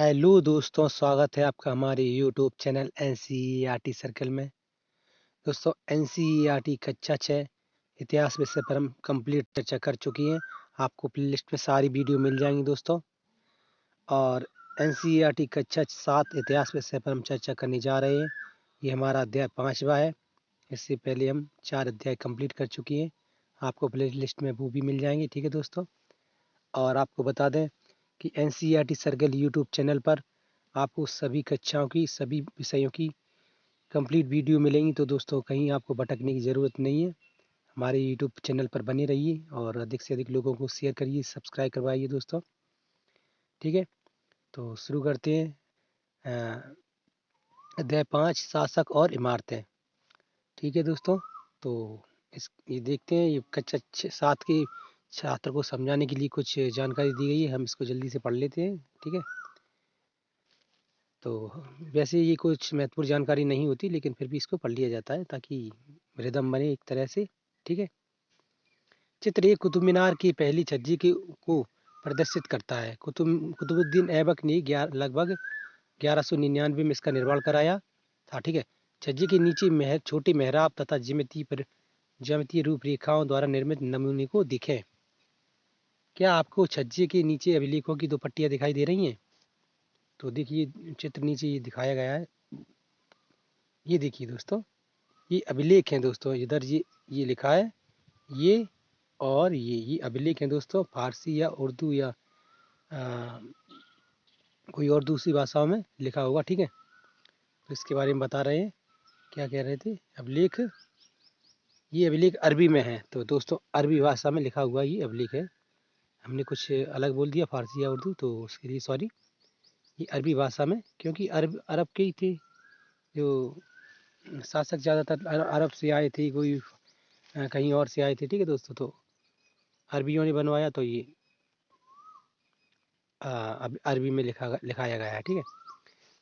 Hello दोस्तों, स्वागत है आपका हमारे यूट्यूब चैनल एनसीईआरटी सर्कल में। दोस्तों, एनसीईआरटी कक्षा 6 इतिहास विषय पर हम कंप्लीट चर्चा कर चुकी हैं। आपको प्लेलिस्ट में सारी वीडियो मिल जाएंगी दोस्तों। और एनसीईआरटी कक्षा 7 इतिहास विषय पर हम चर्चा करने जा रहे हैं। ये हमारा अध्याय 5वां है। इससे पहले हम 4 अध्याय कंप्लीट कर चुकी हैं। आपको प्लेलिस्ट में वो भी मिल जाएंगे, ठीक है दोस्तों। और आपको बता दें कि एनसीईआरटी सर्कल यूट्यूब चैनल पर आपको सभी कक्षाओं की, सभी विषयों की कंप्लीट वीडियो मिलेंगी। तो दोस्तों, कहीं आपको भटकने की ज़रूरत नहीं है। हमारे यूट्यूब चैनल पर बने रहिए और अधिक से अधिक लोगों को शेयर करिए, सब्सक्राइब करवाइए दोस्तों, ठीक है। तो शुरू करते हैं। अध्याय 5, शासक और इमारतें, ठीक है दोस्तों। तो ये देखते हैं, ये कक्षा 7 के छात्र को समझाने के लिए कुछ जानकारी दी गई है। हम इसको जल्दी से पढ़ लेते हैं, ठीक है। तो वैसे ये कुछ महत्वपूर्ण जानकारी नहीं होती, लेकिन फिर भी इसको पढ़ लिया जाता है ताकि रिदम बने एक तरह से, ठीक है। चित्र 1 कुतुब मीनार की पहली छज्जी को प्रदर्शित करता है। कुतुबुद्दीन ऐबक ने लगभग 1199 में इसका निर्माण कराया था, ठीक है। छज्जी के नीचे छोटी मेहराब तथा ज्यामितीय रूपरेखाओं द्वारा निर्मित नमूने को दिखें। क्या आपको छज्जे के नीचे अभिलेखों की 2 पट्टियां दिखाई दे रही हैं? तो देखिए, चित्र नीचे ये दिखाया गया है। ये देखिए दोस्तों, ये अभिलेख हैं दोस्तों। इधर ये लिखा है, ये और ये अभिलेख हैं दोस्तों। फारसी या उर्दू या कोई और दूसरी भाषाओं में लिखा होगा, ठीक है। तो इसके बारे में बता रहे हैं। क्या कह रहे थे? अभिलेख, ये अभिलेख अरबी में है। तो दोस्तों, अरबी भाषा में लिखा हुआ ये अभिलेख है। हमने कुछ अलग बोल दिया, फारसी या उर्दू, तो उसके लिए सॉरी। ये अरबी भाषा में, क्योंकि अरब के ही थे जो शासक, ज़्यादातर अरब से आए थे, कोई कहीं और से आए थे, ठीक है दोस्तों। तो अरबियों ने बनवाया, तो ये अब अरबी में लिखाया गया है, ठीक है।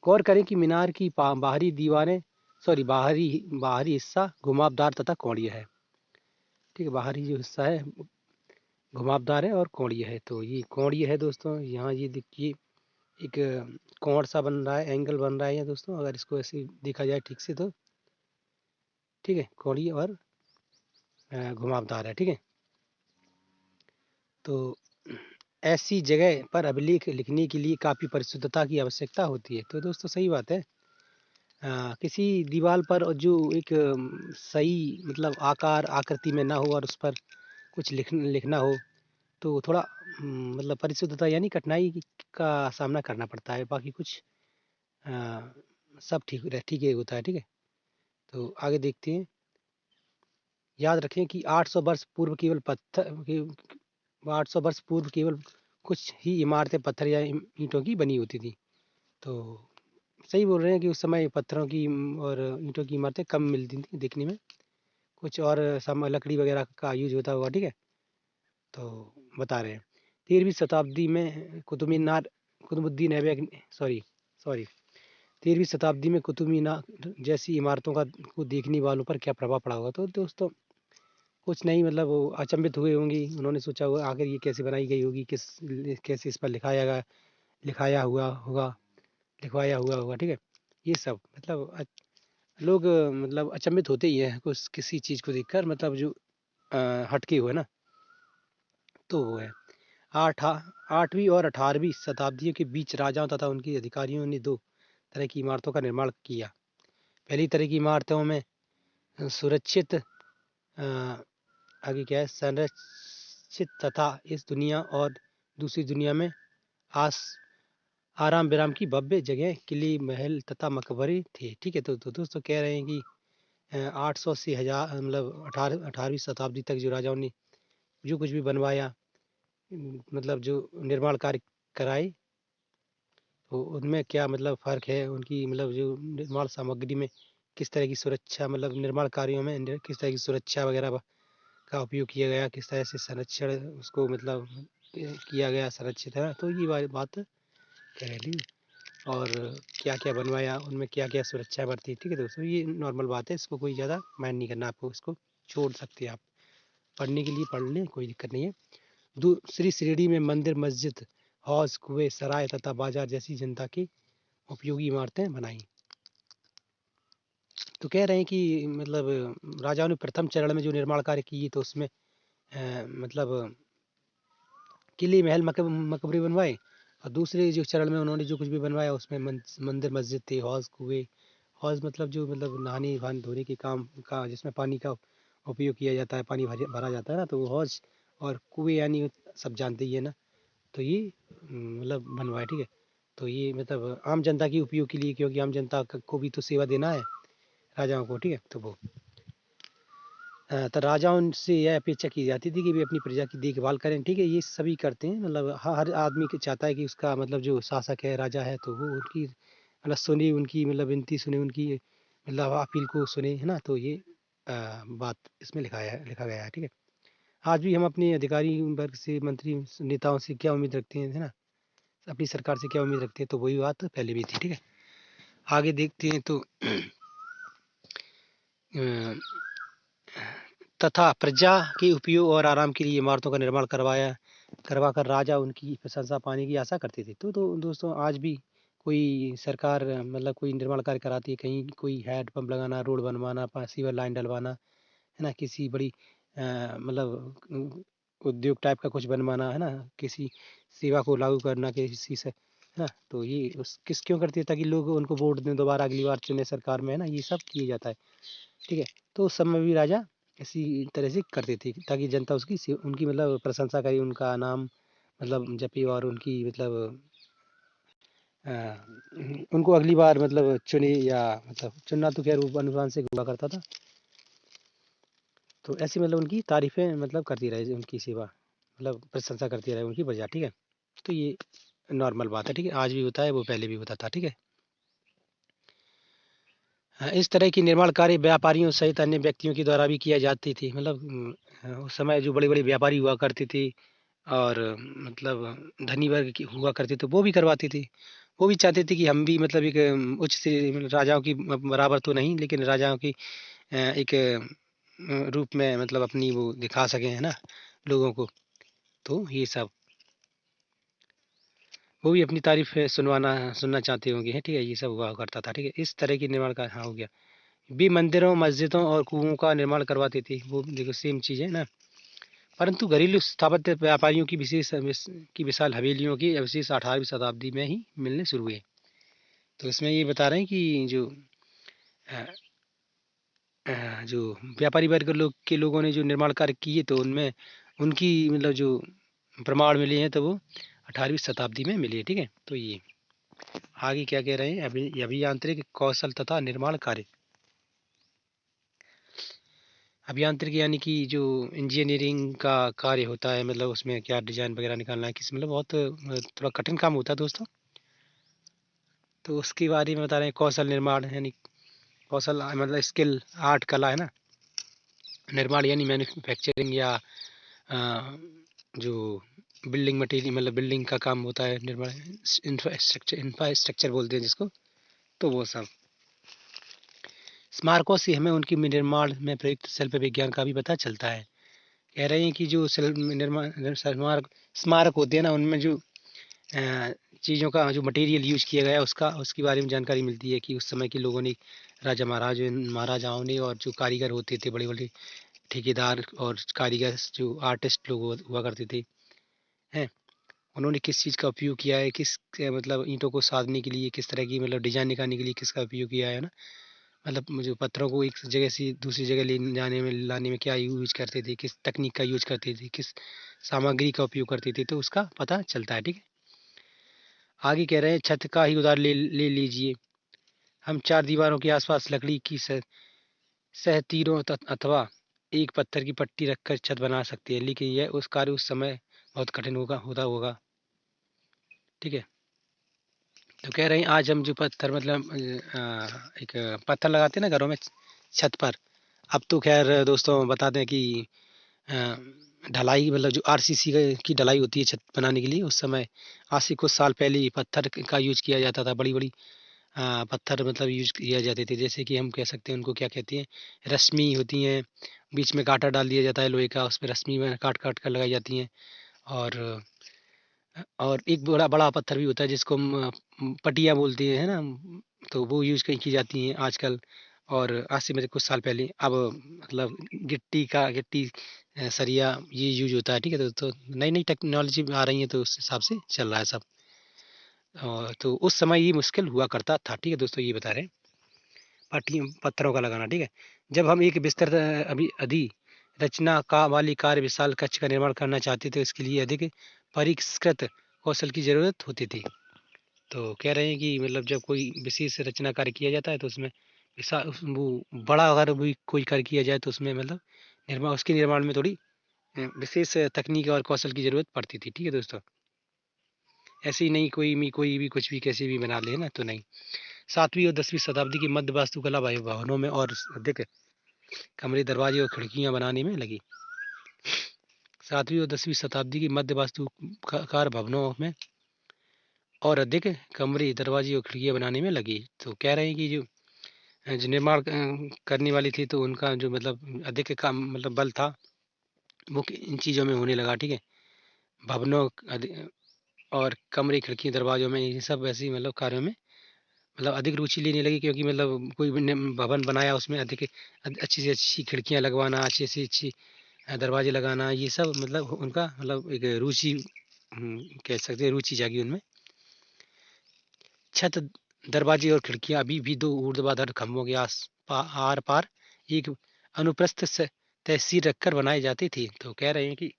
गौर करें कि मीनार की बाहरी दीवारें, सॉरी बाहरी बाहरी हिस्सा घुमावदार तथा कोणीय है, ठीक है। बाहरी जो हिस्सा है घुमावदार है और कोणीय है। तो ये कोणीय है दोस्तों। यहाँ ये देखिए, एक कोण सा बन रहा है, एंगल बन रहा है ये दोस्तों, अगर इसको ऐसे देखा जाए ठीक से तो, ठीक है। कोणीय और घुमावदार है, ठीक है। तो ऐसी जगह पर अभिलेख लिखने के लिए काफ़ी परिशुद्धता की आवश्यकता होती है। तो दोस्तों, सही बात है। किसी दीवार पर जो एक सही मतलब आकार आकृति में ना हो और उस पर कुछ लिखना हो, तो थोड़ा मतलब परिशुद्धता यानी कठिनाई का सामना करना पड़ता है। बाकी कुछ अ, सब ठीक ही होता है, ठीक है। तो आगे देखते हैं। याद रखें कि 800 वर्ष पूर्व केवल 800 वर्ष पूर्व केवल कुछ ही इमारतें पत्थर या ईंटों की बनी होती थी। तो सही बोल रहे हैं कि उस समय पत्थरों की और ईंटों की इमारतें कम मिलती थी देखने में। कुछ और लकड़ी वगैरह का यूज होता हुआ, ठीक है। तो बता रहे हैं, 13वीं शताब्दी में कुतुबुद्दीन ऐबक सॉरी सॉरी 13वीं शताब्दी में कुतुब मीनार जैसी इमारतों को देखने वालों पर क्या प्रभाव पड़ा होगा। तो दोस्तों, कुछ नहीं, मतलब वो अचंभित हुए होंगे। उन्होंने सोचा होगा आखिर ये कैसे बनाई गई होगी, कैसे इस पर लिखाया हुआ होगा, लिखवाया हुआ होगा, ठीक है। ये सब मतलब लोग मतलब अचंभित होते ही हैं कुछ किसी चीज़ को देखकर, मतलब जो हटके हुए ना। तो वो है। 8वीं और 18वीं शताब्दियों के बीच राजाओं तथा उनके अधिकारियों ने 2 तरह की इमारतों का निर्माण किया। पहली तरह की इमारतों में सुरक्षित आगे क्या है, संरक्षित तथा इस दुनिया और दूसरी दुनिया में आस आराम विराम की भव्य जगह, किले, महल तथा मकबरे थे, ठीक है। तो दोस्तों, कह रहे हैं कि 800 से 1000 मतलब 18वीं शताब्दी तक जो राजाओं ने जो कुछ भी बनवाया, मतलब जो निर्माण कार्य कराए, तो उनमें क्या मतलब फ़र्क है, उनकी मतलब जो निर्माण सामग्री में किस तरह की सुरक्षा, मतलब निर्माण कार्यों में किस तरह की सुरक्षा वगैरह का उपयोग किया गया, किस तरह से संरक्षण उसको मतलब किया गया, संरक्षित है। तो ये वाली बात कह रही थी। और क्या क्या बनवाया, उनमें क्या क्या सुरक्षा बरती, ठीक है दोस्तों। ये नॉर्मल बात है, इसको कोई ज़्यादा माइंड नहीं करना आपको, इसको छोड़ सकते हैं आप। पढ़ने के लिए पढ़ लें, कोई दिक्कत नहीं है। दूसरी श्रेणी में मंदिर, मस्जिद, हौज, कुएं, सराय तथा बाजार जैसी जनता की उपयोगी इमारतें बनाई। तो कह रहे हैं कि मतलब राजाओं ने प्रथम चरण में जो निर्माण कार्य किए तो उसमें मतलब किले, महल, मकबरे बनवाए, और दूसरे जो चरण में उन्होंने जो कुछ भी बनवाया उसमें मंदिर, मस्जिद थे, हौज, कुएं। हौज मतलब जो मतलब नहाने धोने के काम का, जिसमें पानी का उपयोग किया जाता है, पानी भरा जाता है ना, तो वो हौज। और कुएं यानी सब जानते ही है ना। तो ये मतलब बनवाए, ठीक है। तो ये मतलब आम जनता के उपयोग के लिए, क्योंकि आम जनता को भी तो सेवा देना है राजाओं को, ठीक है। तो वो तो राजाओं से यह अपेक्षा की जाती थी कि वे अपनी प्रजा की देखभाल करें, ठीक है। ये सभी करते हैं, मतलब हर आदमी के चाहता है कि उसका मतलब जो शासक है, राजा है, तो वो उनकी मतलब सुने, उनकी मतलब विनती सुने, उनकी मतलब अपील को सुने, है ना। तो ये बात इसमें लिखा गया है, ठीक है। आज भी हम अपने अधिकारी वर्ग से, मंत्री नेताओं से क्या उम्मीद रखते हैं, है ना, अपनी सरकार से क्या उम्मीद रखते हैं, तो वही बात पहले भी थी, ठीक है। आगे देखते हैं तो अ, तथा प्रजा के उपयोग और आराम के लिए इमारतों का निर्माण करवाकर राजा उनकी प्रशंसा पाने की आशा करते थे। तो दोस्तों आज भी कोई सरकार मतलब कोई निर्माण कार्य कराती है, कहीं कोई हैंडपंप लगाना, रोड बनवाना, सीवर लाइन डलवाना, है ना, किसी बड़ी मतलब उद्योग टाइप का कुछ बनवाना, है ना, किसी सेवा को लागू करना किसी से, है ना। तो ये उस किस क्यों करती है, ताकि लोग उनको वोट दें, दोबारा अगली बार चुने सरकार में, है ना, ये सब किया जाता है, ठीक है। तो उस समय भी राजा इसी तरह से करते थे, ताकि जनता उनकी मतलब प्रशंसा करे, उनका नाम मतलब जपे, और उनकी मतलब अ, उनको अगली बार मतलब चुने, या मतलब चुनना तो खैर वो अनुमान से हुआ करता था। तो ऐसी मतलब उनकी तारीफें मतलब करती रहे, उनकी सेवा मतलब प्रशंसा करती रहे उनकी प्रजा, ठीक है। तो ये नॉर्मल बात है, ठीक है। आज भी होता है, वो पहले भी होता था, ठीक है। इस तरह की निर्माण कार्य व्यापारियों सहित अन्य व्यक्तियों के द्वारा भी किया जाती थी, मतलब उस समय जो बड़े बड़े व्यापारी हुआ करते थे, और मतलब धनी वर्ग की हुआ करते थे, वो भी करवाते थे। वो भी चाहते थे कि हम भी मतलब एक उच्च से मतलब राजाओं की बराबर तो नहीं, लेकिन राजाओं की एक रूप में मतलब अपनी वो दिखा सकें, है ना, लोगों को। तो ये सब वो भी अपनी तारीफ सुनना चाहते होंगे, है, ठीक है। ये सब हुआ करता था, ठीक है। इस तरह की निर्माण का, हाँ, हो गया। भी मंदिरों, मस्जिदों और कुओं का निर्माण करवाते थे, वो देखो सेम चीज़ है ना। परंतु घरेलू स्थापत्य व्यापारियों की विशाल हवेलियों के अवशेष 18वीं शताब्दी में ही मिलने शुरू हुए। तो इसमें ये बता रहे हैं कि अ, जो व्यापारी वर्ग के लोगों ने जो निर्माण कार्य किए, तो उनमें उनकी मतलब जो प्रमाण मिले हैं, तो वो 18वीं शताब्दी में मिले, ठीक है। तो ये आगे क्या कह रहे हैं, अभियांत्रिक कौशल तथा निर्माण कार्य। अभियांत्रिकी यानी कि जो इंजीनियरिंग का कार्य होता है, मतलब उसमें क्या डिजाइन वगैरह निकालना है, किसी मतलब बहुत थोड़ा कठिन काम होता है दोस्तों। तो उसके बारे में बता रहे हैं। कौशल निर्माण यानी कौशल मतलब स्किल, आर्ट, कला, है ना। निर्माण यानी मैन्युफैक्चरिंग, या अ, जो बिल्डिंग मटेरियल मतलब बिल्डिंग का काम होता है, निर्माण। इंफ्रास्ट्रक्चर बोलते हैं जिसको, तो वो सब। स्मारकों से हमें उनकी निर्माण में प्रयुक्त शिल्प विज्ञान का भी पता चलता है। कह रहे हैं कि जो शिल्प निर्माण स्मारक स्मारक होते हैं ना, उनमें जो अ, चीज़ों का जो मटेरियल यूज किया गया उसका उसके बारे में जानकारी मिलती है, कि उस समय के लोगों ने, राजा महाराजाओं ने, और जो कारीगर होते थे, बड़े बड़े ठेकेदार और कारीगर, जो आर्टिस्ट लोग हुआ करते थे, हैं, उन्होंने किस चीज़ का उपयोग किया है, मतलब ईंटों को साधने के लिए किस तरह की मतलब डिजाइन निकालने के लिए किसका उपयोग किया है ना। मतलब मुझे पत्थरों को एक जगह से दूसरी जगह ले जाने में लाने में क्या यूज करते थे, किस तकनीक का यूज करते थे, किस सामग्री का उपयोग करते थे, तो उसका पता चलता है, ठीक है। आगे कह रहे हैं, छत का ही उदाहरण ले लीजिए। हम चार दीवारों के आसपास लकड़ी की सह तीरों अथवा एक पत्थर की पट्टी रखकर छत बना सकते हैं, लेकिन यह उस कार्य उस समय बहुत कठिन होता होगा, ठीक है। तो कह रहे हैं आज हम जो पत्थर मतलब एक पत्थर लगाते हैं ना घरों में छत पर। अब तो खैर दोस्तों बता दें कि अ, ढलाई मतलब जो आरसीसी की ढलाई होती है छत बनाने के लिए, उस समय आज से कुछ साल पहले ही पत्थर का यूज किया जाता था। बड़ी बड़ी पत्थर मतलब यूज किया जाते थे, जैसे कि हम कह सकते हैं उनको क्या कहते हैं, रश्मि होती हैं। बीच में कांटा डाल दिया जाता है लोहे का, उसमें रश्मि में काट काट कर लगाई जाती हैं। और और एक बड़ा बड़ा पत्थर भी होता है जिसको हम पटिया बोलते हैं ना, तो वो यूज की जाती हैं आजकल। और आज से मेरे कुछ साल पहले अब मतलब गिट्टी सरिया ये यूज होता है। ठीक है, तो नई नई टेक्नोलॉजी आ रही है, तो उस हिसाब से चल रहा है सब। और तो उस समय ये मुश्किल हुआ करता था। ठीक है दोस्तों, ये बता रहे हैं पट्टी पत्थरों का लगाना। ठीक है, जब हम एक बिस्तर अभी अधि रचना का वाली कार्य विशाल कक्ष का निर्माण करना चाहते थे, इसके लिए अधिक परिष्कृत कौशल की जरूरत होती थी। तो कह रहे हैं कि मतलब जब कोई विशेष रचना कार्य किया जाता है तो उसमें वो बड़ा अगर भी कोई कार्य किया जाए तो उसमें मतलब उसके निर्माण में थोड़ी विशेष तकनीक और कौशल की जरूरत पड़ती थी। ठीक है दोस्तों, ऐसे ही नहीं कोई भी कुछ भी कैसे भी बना ले ना, तो नहीं। 7वीं और 10वीं शताब्दी की मध्य वास्तुकला भवनों में और अधिक कमरे दरवाजे और खिड़कियां बनाने में लगी। 7वीं और 10वीं शताब्दी की मध्य वास्तुकार भवनों में और अधिक कमरे दरवाजे और खिड़कियां बनाने में लगी। तो कह रहे हैं कि जो निर्माण करने वाली थी, तो उनका जो मतलब अधिक काम मतलब बल था वो इन चीज़ों में होने लगा। ठीक है, भवनों और कमरे खिड़की दरवाजों में ये सब ऐसी मतलब कार्यों में मतलब अधिक रुचि लेने लगी, क्योंकि मतलब कोई भी भवन बनाया उसमें अधिक अच्छी से अच्छी खिड़कियां लगवाना, अच्छी से अच्छी दरवाजे लगाना, ये सब मतलब उनका मतलब एक रुचि कह सकते हैं, रुचि जागी उनमें। छत दरवाजे और खिड़कियां अभी भी दो ऊर्ध्वाधर खंभों के आर पार एक अनुप्रस्थ से तहसील रखकर बनाई जाती थी। तो कह रहे हैं कि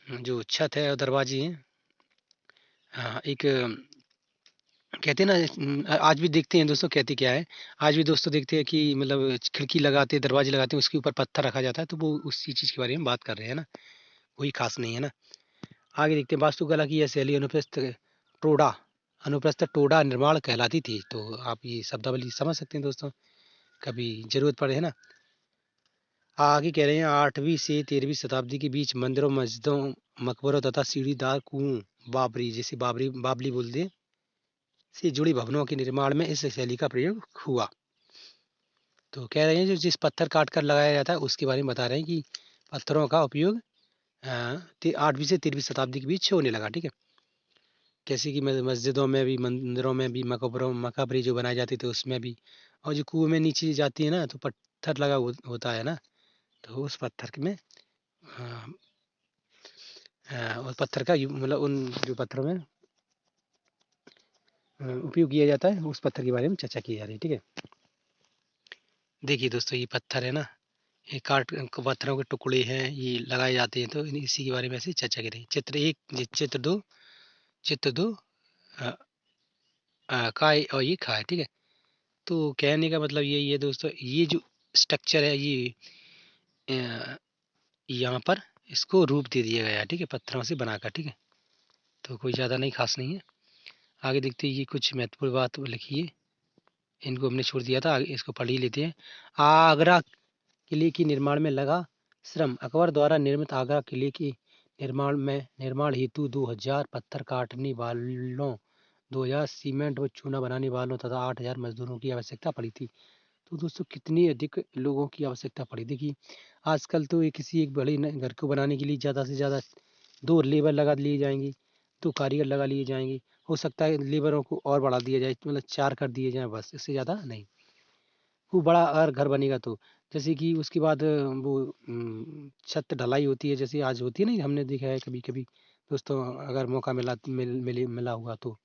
जो छत है और दरवाजे हैं, एक कहते हैं ना, आज भी देखते हैं दोस्तों, कहते क्या है, आज भी दोस्तों देखते हैं कि मतलब खिड़की लगाते हैं, दरवाजे लगाते हैं, उसके ऊपर पत्थर रखा जाता है, तो वो उसी चीज के बारे में बात कर रहे हैं ना, कोई खास नहीं है ना। आगे देखते हैं, वास्तुकला की यह शैली टोडा अनुप्रस्थ टोडा निर्माण कहलाती थी। तो आप ये शब्दावली समझ सकते हैं दोस्तों, कभी जरूरत पड़े, है ना। आगे कह रहे हैं 8वीं से 13वीं शताब्दी के बीच मंदिरों, मस्जिदों, मकबरों तथा सीढ़ीदार कुओं, बाबरी जैसे बाबली बोलते हैं, से जुड़ी भवनों के निर्माण में इस शैली का प्रयोग हुआ। तो कह रहे हैं जो जिस पत्थर काट कर लगाया जाता है उसके बारे में बता रहे हैं कि पत्थरों का उपयोग 8वीं से 13वीं शताब्दी के बीच होने लगा। ठीक है, जैसे कि मस्जिदों में भी, मंदिरों में भी, मकबरे जो बनाए जाते थे उसमें भी, और जो कुएं में नीचे जाती है ना, तो पत्थर लगा होता है ना, तो उस पत्थर में अ, और पत्थर का मतलब उन जो पत्थरों में उपयोग किया जाता है, उस पत्थर के बारे में चर्चा की जा रही है। ठीक है, देखिए दोस्तों, ये पत्थर है ना, ये पत्थरों के टुकड़े हैं, ये लगाए जाते हैं, तो इसी के बारे में ऐसे चर्चा करें। चित्र दो अ, काय और ये खा है। ठीक है, तो कहने का मतलब यही है दोस्तों, ये जो स्ट्रक्चर है ये अ, यहाँ पर इसको रूप दे दिया गया है। ठीक है, पत्थरों से बनाकर। ठीक है, तो कोई ज़्यादा नहीं, खास नहीं है। आगे देखते हैं, ये कुछ महत्वपूर्ण बात लिखी है, इनको हमने छोड़ दिया था, आगे इसको पढ़ ही लेते हैं। आगरा किले के निर्माण में लगा श्रम। अकबर द्वारा निर्मित आगरा किले के निर्माण हेतु 2000 पत्थर काटने वालों, 2000 सीमेंट व चूना बनाने वालों तथा 8000 मजदूरों की आवश्यकता पड़ी थी। तो दोस्तों, कितनी अधिक लोगों की आवश्यकता पड़ी। देखिए, आजकल तो ये किसी एक बड़े घर को बनाने के लिए ज़्यादा से ज़्यादा 2 लेबर लगा लिए जाएंगे, 2 कारीगर लगा लिए जाएंगे। हो सकता है लेबरों को और बढ़ा दिया जाए, मतलब 4 कर दिए जाएं, बस इससे ज़्यादा नहीं। वो बड़ा अगर घर बनेगा तो, जैसे कि उसके बाद वो छत ढलाई होती है, जैसे आज होती है ना, हमने देखा है कभी कभी दोस्तों, अगर मौका मिला हुआ तो।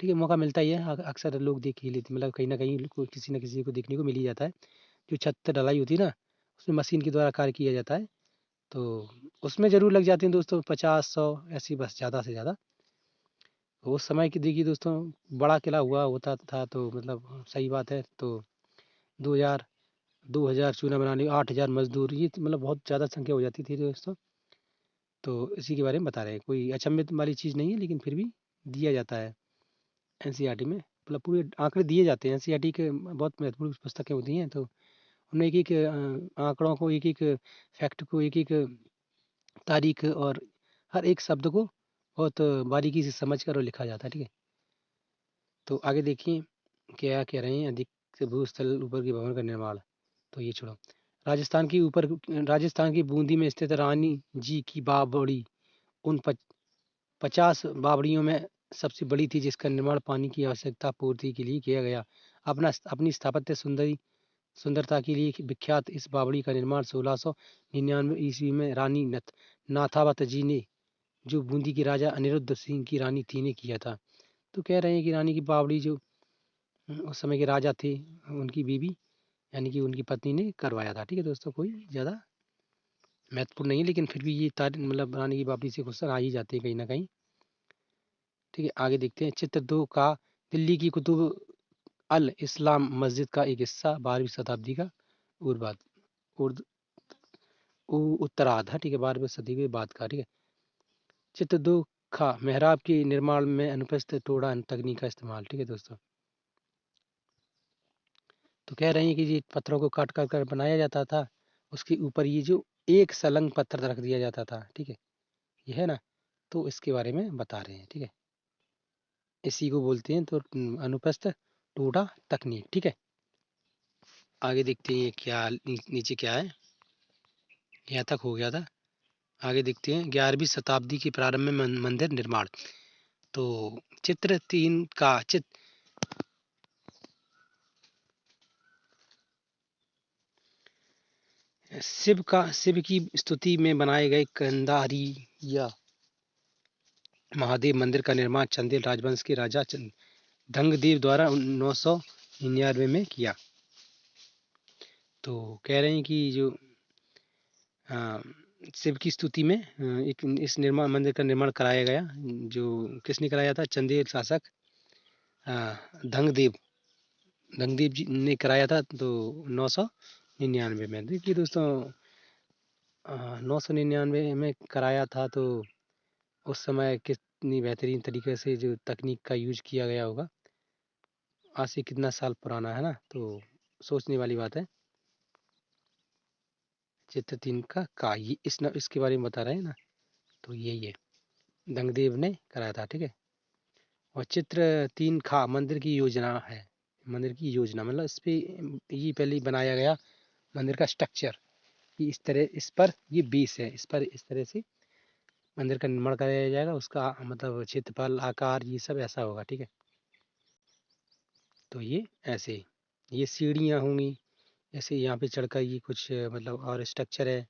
ठीक है, मौका मिलता ही है, अक्सर लोग देख ही लेते, मतलब कहीं ना कहीं किसी न किसी को देखने को मिल ही जाता है। जो छत ढलाई होती है ना, उसमें मशीन के द्वारा कार्य किया जाता है, तो उसमें ज़रूर लग जाते हैं दोस्तों 50-100 ऐसी, बस ज़्यादा से ज़्यादा। उस समय की देखिए दोस्तों, बड़ा किला हुआ होता था, तो मतलब सही बात है। तो 2000 2000 चूना बनाने, 8000 मजदूर, ये तो मतलब बहुत ज़्यादा संख्या हो जाती थी दोस्तों। तो इसी के बारे में बता रहे हैं, कोई अचंभित वाली चीज़ नहीं है, लेकिन फिर भी दिया जाता है एनसीईआरटी में, मतलब पूरे आंकड़े दिए जाते हैं। एनसीईआरटी के बहुत महत्वपूर्ण पुस्तकें होती हैं, तो उनमें एक एक आंकड़ों को, एक एक फैक्ट को, एक एक तारीख और हर एक शब्द को बहुत बारीकी से समझ कर और लिखा जाता है। ठीक है, तो आगे देखिए क्या कह रहे हैं, अधिक से भूस्थल ऊपर के भवन का निर्माण। तो ये छोड़ो, राजस्थान की ऊपर राजस्थान की बूंदी में स्थित रानी जी की बावड़ी उन 50 बावड़ियों में सबसे बड़ी थी, जिसका निर्माण पानी की आवश्यकता पूर्ति के लिए किया गया। अपनी स्थापत्य सुंदरता के लिए विख्यात इस बावड़ी का निर्माण 1699 ईस्वी में रानी नाथावत जी ने, जो बूंदी के राजा अनिरुद्ध सिंह की रानी थी, ने किया था। तो कह रहे हैं कि रानी की बावड़ी जो उस समय के राजा थे, उनकी बीवी यानी कि उनकी पत्नी ने करवाया था। ठीक है दोस्तों, कोई ज़्यादा महत्वपूर्ण नहीं है, लेकिन फिर भी ये मतलब रानी की बावड़ी से क्वेश्चन आ ही जाते हैं कहीं ना कहीं। ठीक है, आगे देखते हैं। चित्र 2 का दिल्ली की कुतुब अल इस्लाम मस्जिद का एक हिस्सा 12वीं शताब्दी का उर्बाद उर्द उत्तरार्ध है। ठीक है, 12वीं सदी के बाद का। ठीक है, चित्र 2 खा मेहराब के निर्माण में अनुपस्थित टोड़ा तकनीक का इस्तेमाल। ठीक है दोस्तों, तो कह रहे हैं कि ये पत्थरों को काट कर कर बनाया जाता था, उसके ऊपर ये जो एक सलंग पत्थर रख दिया जाता था। ठीक है, ये है ना, तो इसके बारे में बता रहे हैं। ठीक है, इसी को बोलते हैं तो अनुपस्थ टोड़ा तकनीक। ठीक है, आगे देखते हैं ये क्या नीचे क्या है। यहाँ तक हो गया था। आगे देखते हैं 11वीं शताब्दी के प्रारंभ में मंदिर निर्माण। तो चित्र 3 का शिव की स्तुति में बनाए गए कंधारी या महादेव मंदिर का निर्माण चंदेल राजवंश के राजा धंगदेव द्वारा 999 में किया। तो कह रहे हैं कि जो शिव की स्तुति में एक इस मंदिर का निर्माण कराया गया, जो किसने कराया था? चंदेल शासक धंगदेव जी ने कराया था। तो 999 में। देखिए दोस्तों, 999 में कराया था, तो उस समय कितनी बेहतरीन तरीके से जो तकनीक का यूज किया गया होगा। आज से कितना साल पुराना है ना, तो सोचने वाली बात है। चित्र 3 का ये इसके बारे में बता रहे हैं ना, तो यही है, धंगदेव ने कराया था। ठीक है, और चित्र 3 खा मंदिर की योजना है। मंदिर की योजना मतलब इस पे ये पहले ही बनाया गया मंदिर का स्ट्रक्चर, कि इस पर ये बेस है, इस पर इस तरह से मंदिर का निर्माण कराया जाएगा। उसका मतलब क्षेत्रफल, आकार, ये सब ऐसा होगा। ठीक है, तो ये ऐसे ये सीढ़ियाँ होंगी, जैसे यहाँ पे चढ़कर ये कुछ मतलब और स्ट्रक्चर है।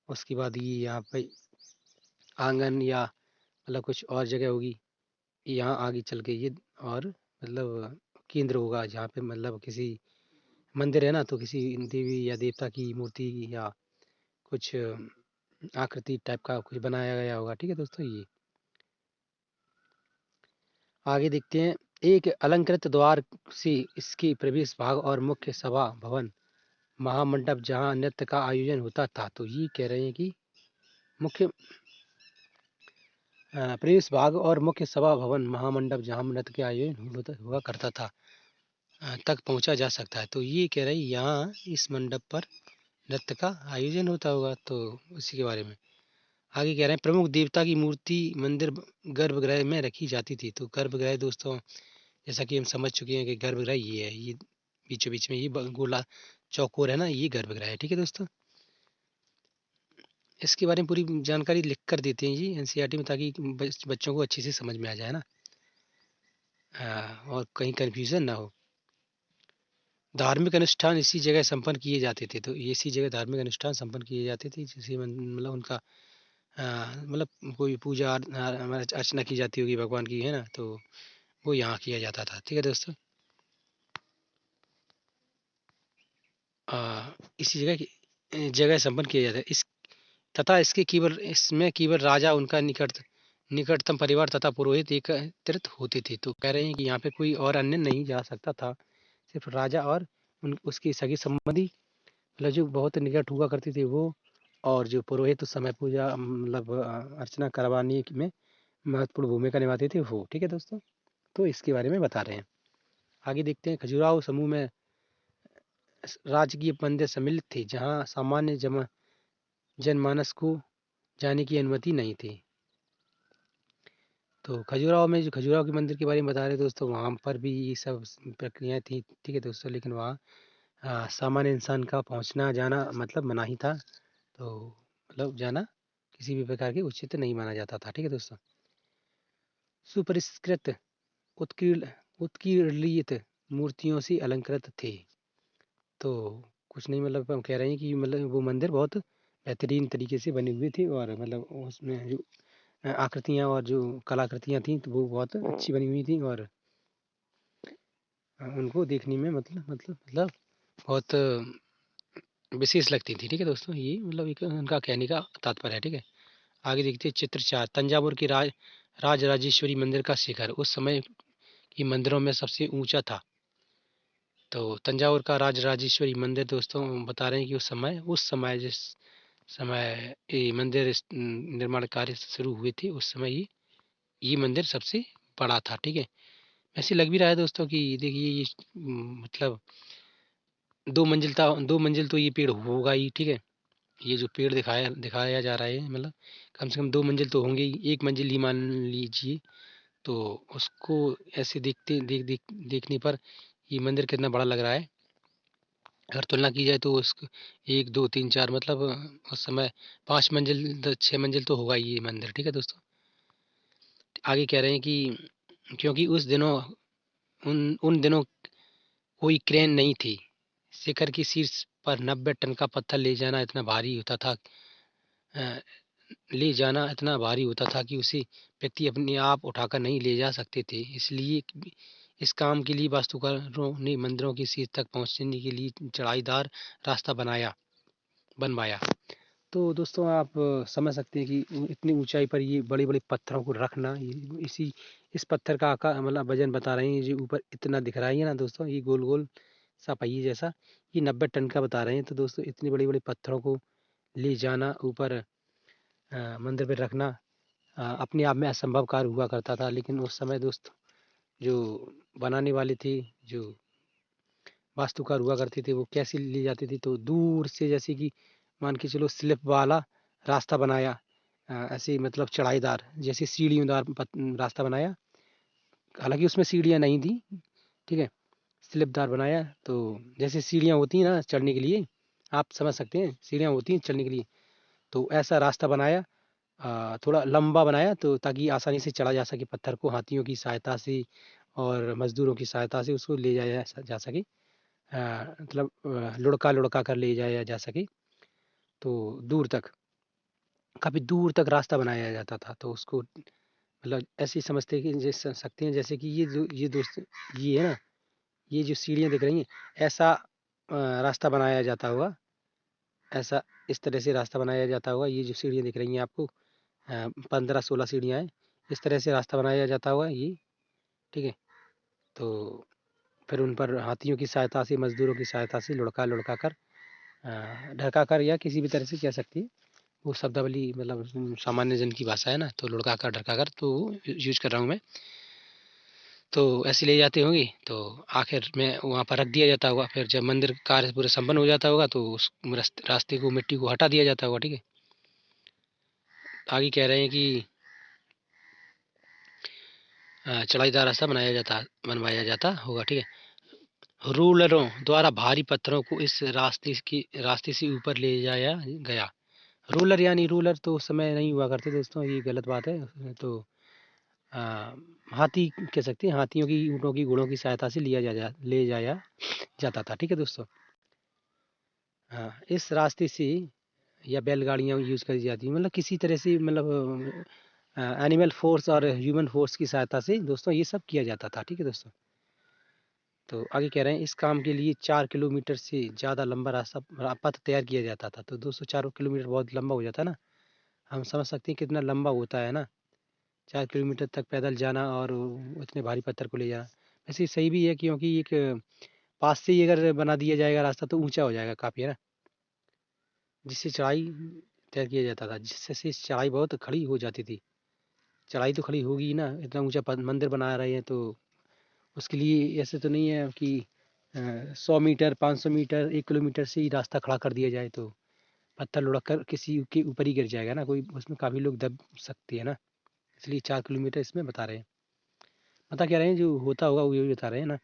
उसके बाद ये यहाँ पे आंगन या मतलब कुछ और जगह होगी। यहाँ आगे चल के ये और मतलब केंद्र होगा, जहाँ पे मतलब किसी मंदिर है ना, तो किसी देवी या देवता की मूर्ति या कुछ आकृति टाइप का कुछ बनाया गया होगा। ठीक है दोस्तों, ये आगे देखते हैं। एक अलंकृत द्वार से इसके प्रवेश भाग और मुख्य सभा भवन महामंडप, जहाँ नृत्य का आयोजन होता था। तो ये कह रहे हैं कि मुख्य प्रवेश भाग और मुख्य सभा भवन महामंडप, जहाँ नृत्य के आयोजन हुआ करता था, तक पहुंचा जा सकता है। तो ये कह रहे हैं यहाँ इस मंडप पर नृत्य का आयोजन होता होगा, तो उसी के बारे में आगे कह रहे हैं। प्रमुख देवता की मूर्ति मंदिर गर्भगृह में रखी जाती थी। तो गर्भगृह दोस्तों, जैसा कि हम समझ चुके हैं कि गर्भगृह ये है, ये बीचों बीच में ये गोला चौकोर है ना, ये गर्भगृह है। ठीक है दोस्तों, इसके बारे में पूरी जानकारी लिख कर देते हैं जी एनसीईआरटी में, ताकि बच्चों को अच्छे से समझ में आ जाए ना, और कहीं कन्फ्यूजन ना हो। धार्मिक अनुष्ठान इसी जगह संपन्न किए जाते थे। तो इसी जगह धार्मिक अनुष्ठान संपन्न किए जाते थे, जिसे मतलब उनका मतलब कोई पूजा अर्चना की जाती होगी भगवान की, है ना, तो वो यहाँ किया जाता था। ठीक है दोस्तों, इसी जगह संपन्न किया जाता है। तथा इसमें केवल राजा, उनका निकटतम परिवार तथा पुरोहित एकत्रित होते थे। तो कह रहे हैं कि यहाँ पे कोई और अन्य नहीं जा सकता था, सिर्फ राजा और उसकी सगी संबंधी, मतलब जो बहुत निकट हुआ करते थे वो, और जो पुरोहित उस समय पूजा मतलब अर्चना करवाने में महत्वपूर्ण भूमिका निभाते थे वो। ठीक है दोस्तों, तो इसके बारे में बता रहे हैं। आगे देखते हैं। खजुराहो समूह में राजकीय मंदिर सम्मिलित थे, जहाँ सामान्य जनमानस को जाने की अनुमति नहीं थी। तो खजुराहो में, जो खजुराहो के मंदिर के बारे में बता रहे दोस्तों, वहाँ पर भी ये सब प्रक्रियाएं थी। ठीक है दोस्तों, लेकिन वहाँ सामान्य इंसान का पहुँचना जाना मतलब मना ही था। तो मतलब जाना किसी भी प्रकार के उचित नहीं माना जाता था। ठीक है दोस्तों, सुपरिष्कृत उत्कीर्णित मूर्तियों से अलंकृत थे। तो कुछ नहीं, मतलब हम कह रहे हैं कि मतलब वो मंदिर बहुत बेहतरीन तरीके से बने हुए थे, और मतलब उसमें जो आकृतियाँ और जो कलाकृतियाँ थीं तो वो बहुत अच्छी बनी हुई थी, और उनको देखने में मतलब बहुत विशेष लगती थी। ठीक है दोस्तों, ये मतलब एक उनका कहने का तात्पर्य है। ठीक है, आगे देखते हैं चित्र 4। तंजावुर की राजराजेश्वरी मंदिर का शिखर उस समय की मंदिरों में सबसे ऊंचा था। तो तंजावुर का राजराजेश्वरी मंदिर दोस्तों बता रहे हैं कि उस समय जिस समय ये मंदिर निर्माण कार्य शुरू हुए थे, उस समय ये मंदिर सबसे बड़ा था। ठीक है, ऐसे लग भी रहा है दोस्तों कि देखिए ये मतलब 2 मंजिल था, 2 मंजिल तो ये पेड़ होगा ही। ठीक है, ये जो पेड़ दिखाया जा रहा है मतलब कम से कम 2 मंजिल तो होंगे ही, 1 मंजिल ही मान लीजिए। तो उसको ऐसे देखने पर ये मंदिर कितना बड़ा लग रहा है। अगर तुलना की जाए तो उस 1 2 3 4 मतलब उस समय 5 मंजिल 6 मंजिल तो होगा ही ये मंदिर। ठीक है दोस्तों, आगे कह रहे हैं कि क्योंकि उन दिनों कोई क्रेन नहीं थी। शिखर की शीर्ष पर 90 टन का पत्थर अ, ले जाना इतना भारी होता था कि उसे व्यक्ति अपने आप उठाकर नहीं ले जा सकते थे। इसलिए इस काम के लिए वास्तुकारों ने मंदिरों की शीर्ष तक पहुंचने के लिए चढ़ाईदार रास्ता बनवाया। तो दोस्तों आप समझ सकते हैं कि इतनी ऊंचाई पर ये बड़े बड़े पत्थरों को रखना, इस पत्थर का आकार मतलब वजन बता रहे हैं, जो ऊपर इतना दिख रहा है ना दोस्तों, ये गोल गोल सा पहिए जैसा, ये 90 टन का बता रहे हैं। तो दोस्तों इतने बड़े बड़े पत्थरों को ले जाना ऊपर मंदिर पे रखना अपने आप में असंभव कार्य हुआ करता था। लेकिन उस समय दोस्त जो बनाने वाले थे, जो वास्तुकार हुआ करते थे, वो कैसे ले जाते थे, तो दूर से जैसे कि मान के चलो स्लिप वाला रास्ता बनाया, ऐसे मतलब चढ़ाईदार जैसे सीढ़ियोंदार रास्ता बनाया। हालांकि उसमें सीढ़ियाँ नहीं थी। ठीक है, स्लिपदार बनाया, तो जैसे सीढ़ियाँ होती हैं ना चढ़ने के लिए, आप समझ सकते हैं सीढ़ियाँ होती हैं चढ़ने के लिए, तो ऐसा रास्ता बनाया, थोड़ा लंबा बनाया, तो ताकि आसानी से चढ़ा जा सके पत्थर को हाथियों की सहायता से और मजदूरों की सहायता से उसको ले जाया जा सके, मतलब लुढ़का लुढ़का कर ले जाया जा सके। तो दूर तक, काफ़ी दूर तक रास्ता बनाया जाता था। तो उसको मतलब ऐसे ही समझते हैं कि जैसे सकते हैं जैसे कि ये दोस्त ये है ना, ये जो सीढ़ियाँ दिख रही हैं, ऐसा रास्ता बनाया जाता होगा, ऐसा इस तरह से रास्ता बनाया जाता होगा। ये जो सीढ़ियाँ दिख रही हैं आपको, 15 16 सीढ़ियाँ हैं, इस तरह से रास्ता बनाया जाता होगा ये। ठीक है, तो फिर उन पर हाथियों की सहायता से, मजदूरों की सहायता से लुढ़का लुढ़का कर, ढका कर, या किसी भी तरह से कह सकती है, वो शब्दावली मतलब सामान्य जन की भाषा है ना, तो लुढ़का कर ढका कर तो यूज कर रहा हूँ मैं। तो ऐसे ले जाते होंगे, तो आखिर में वहाँ पर रख दिया जाता होगा। फिर जब मंदिर कार्य पूरा संपन्न हो जाता होगा, तो उस रास्ते को, मिट्टी को हटा दिया जाता होगा। ठीक है, आगे कह रहे हैं कि चढ़ाईदार रास्ता बनवाया जाता होगा। ठीक है, रूलरों द्वारा भारी पत्थरों को इस रास्ते से ऊपर ले जाया गया। रूलर यानी रूलर तो उस समय नहीं हुआ करते दोस्तों, ये गलत बात है। तो हाथी कह सकते हैं, हाथियों की, ऊँटों की, घोड़ों की सहायता से ले जाया जाता था। ठीक है दोस्तों, इस रास्ते से या बैलगाड़ियाँ यूज़ करी जाती हैं, मतलब किसी तरह से मतलब एनिमल फोर्स और ह्यूमन फोर्स की सहायता से दोस्तों ये सब किया जाता था। ठीक है दोस्तों, तो आगे कह रहे हैं इस काम के लिए 4 किलोमीटर से ज़्यादा लंबा पथ तैयार किया जाता था। तो दोस्तों 4 किलोमीटर बहुत लंबा हो जाता है ना, हम समझ सकते हैं कितना लंबा होता है ना, 4 किलोमीटर तक पैदल जाना और इतने भारी पत्थर को ले जाना। वैसे सही भी है, क्योंकि एक पास से ही अगर बना दिया जाएगा रास्ता तो ऊंचा हो जाएगा काफ़ी, है ना, जिससे चढ़ाई तय किया जाता था, जिससे से चढ़ाई बहुत खड़ी हो जाती थी। चढ़ाई तो खड़ी होगी ही ना, इतना ऊंचा मंदिर बना रहे हैं, तो उसके लिए ऐसे तो नहीं है कि 100 मीटर 500 मीटर 1 किलोमीटर से ही रास्ता खड़ा कर दिया जाए, तो पत्थर लुढ़क कर किसी के ऊपर ही गिर जाएगा ना, कोई उसमें काफ़ी लोग दब सकते हैं ना, इसलिए 4 किलोमीटर इसमें बता रहे हैं। बता क्या रहे हैं, जो होता होगा वो भी बता रहे हैं ना।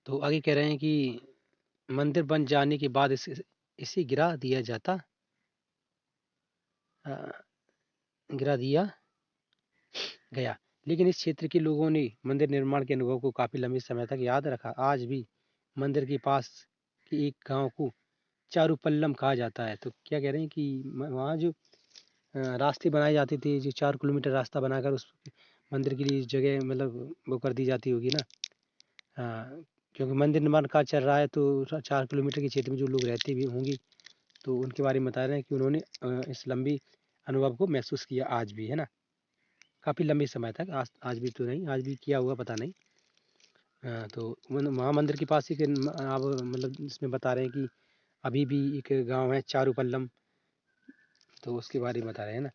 तो आगे कह रहे हैं कि मंदिर बन जाने के बाद इसे अ, गिरा दिया गया। लेकिन इस क्षेत्र के लोगों ने मंदिर निर्माण के अनुभव को काफी लंबे समय तक याद रखा। आज भी मंदिर के पास के एक गांव को चारूपल्लम कहा जाता है। तो क्या कह रहे हैं कि वहाँ जो रास्ते बनाए जाते थे, जो 4 किलोमीटर रास्ता बनाकर उस मंदिर के लिए जगह मतलब वो कर दी जाती होगी ना। हाँ, क्योंकि मंदिर निर्माण कार्य चल रहा है तो 4 किलोमीटर के क्षेत्र में जो लोग रहते भी होंगे तो उनके बारे में बता रहे हैं कि उन्होंने इस लंबी अनुभव को महसूस किया आज भी, है ना। काफ़ी लंबे समय तक, आज भी तो नहीं, आज भी किया हुआ पता नहीं। तो वहाँ मंदिर के पास एक आप मतलब इसमें बता रहे हैं कि अभी भी एक गांव है चारूपल्लम, तो उसके बारे में बता रहे हैं ना,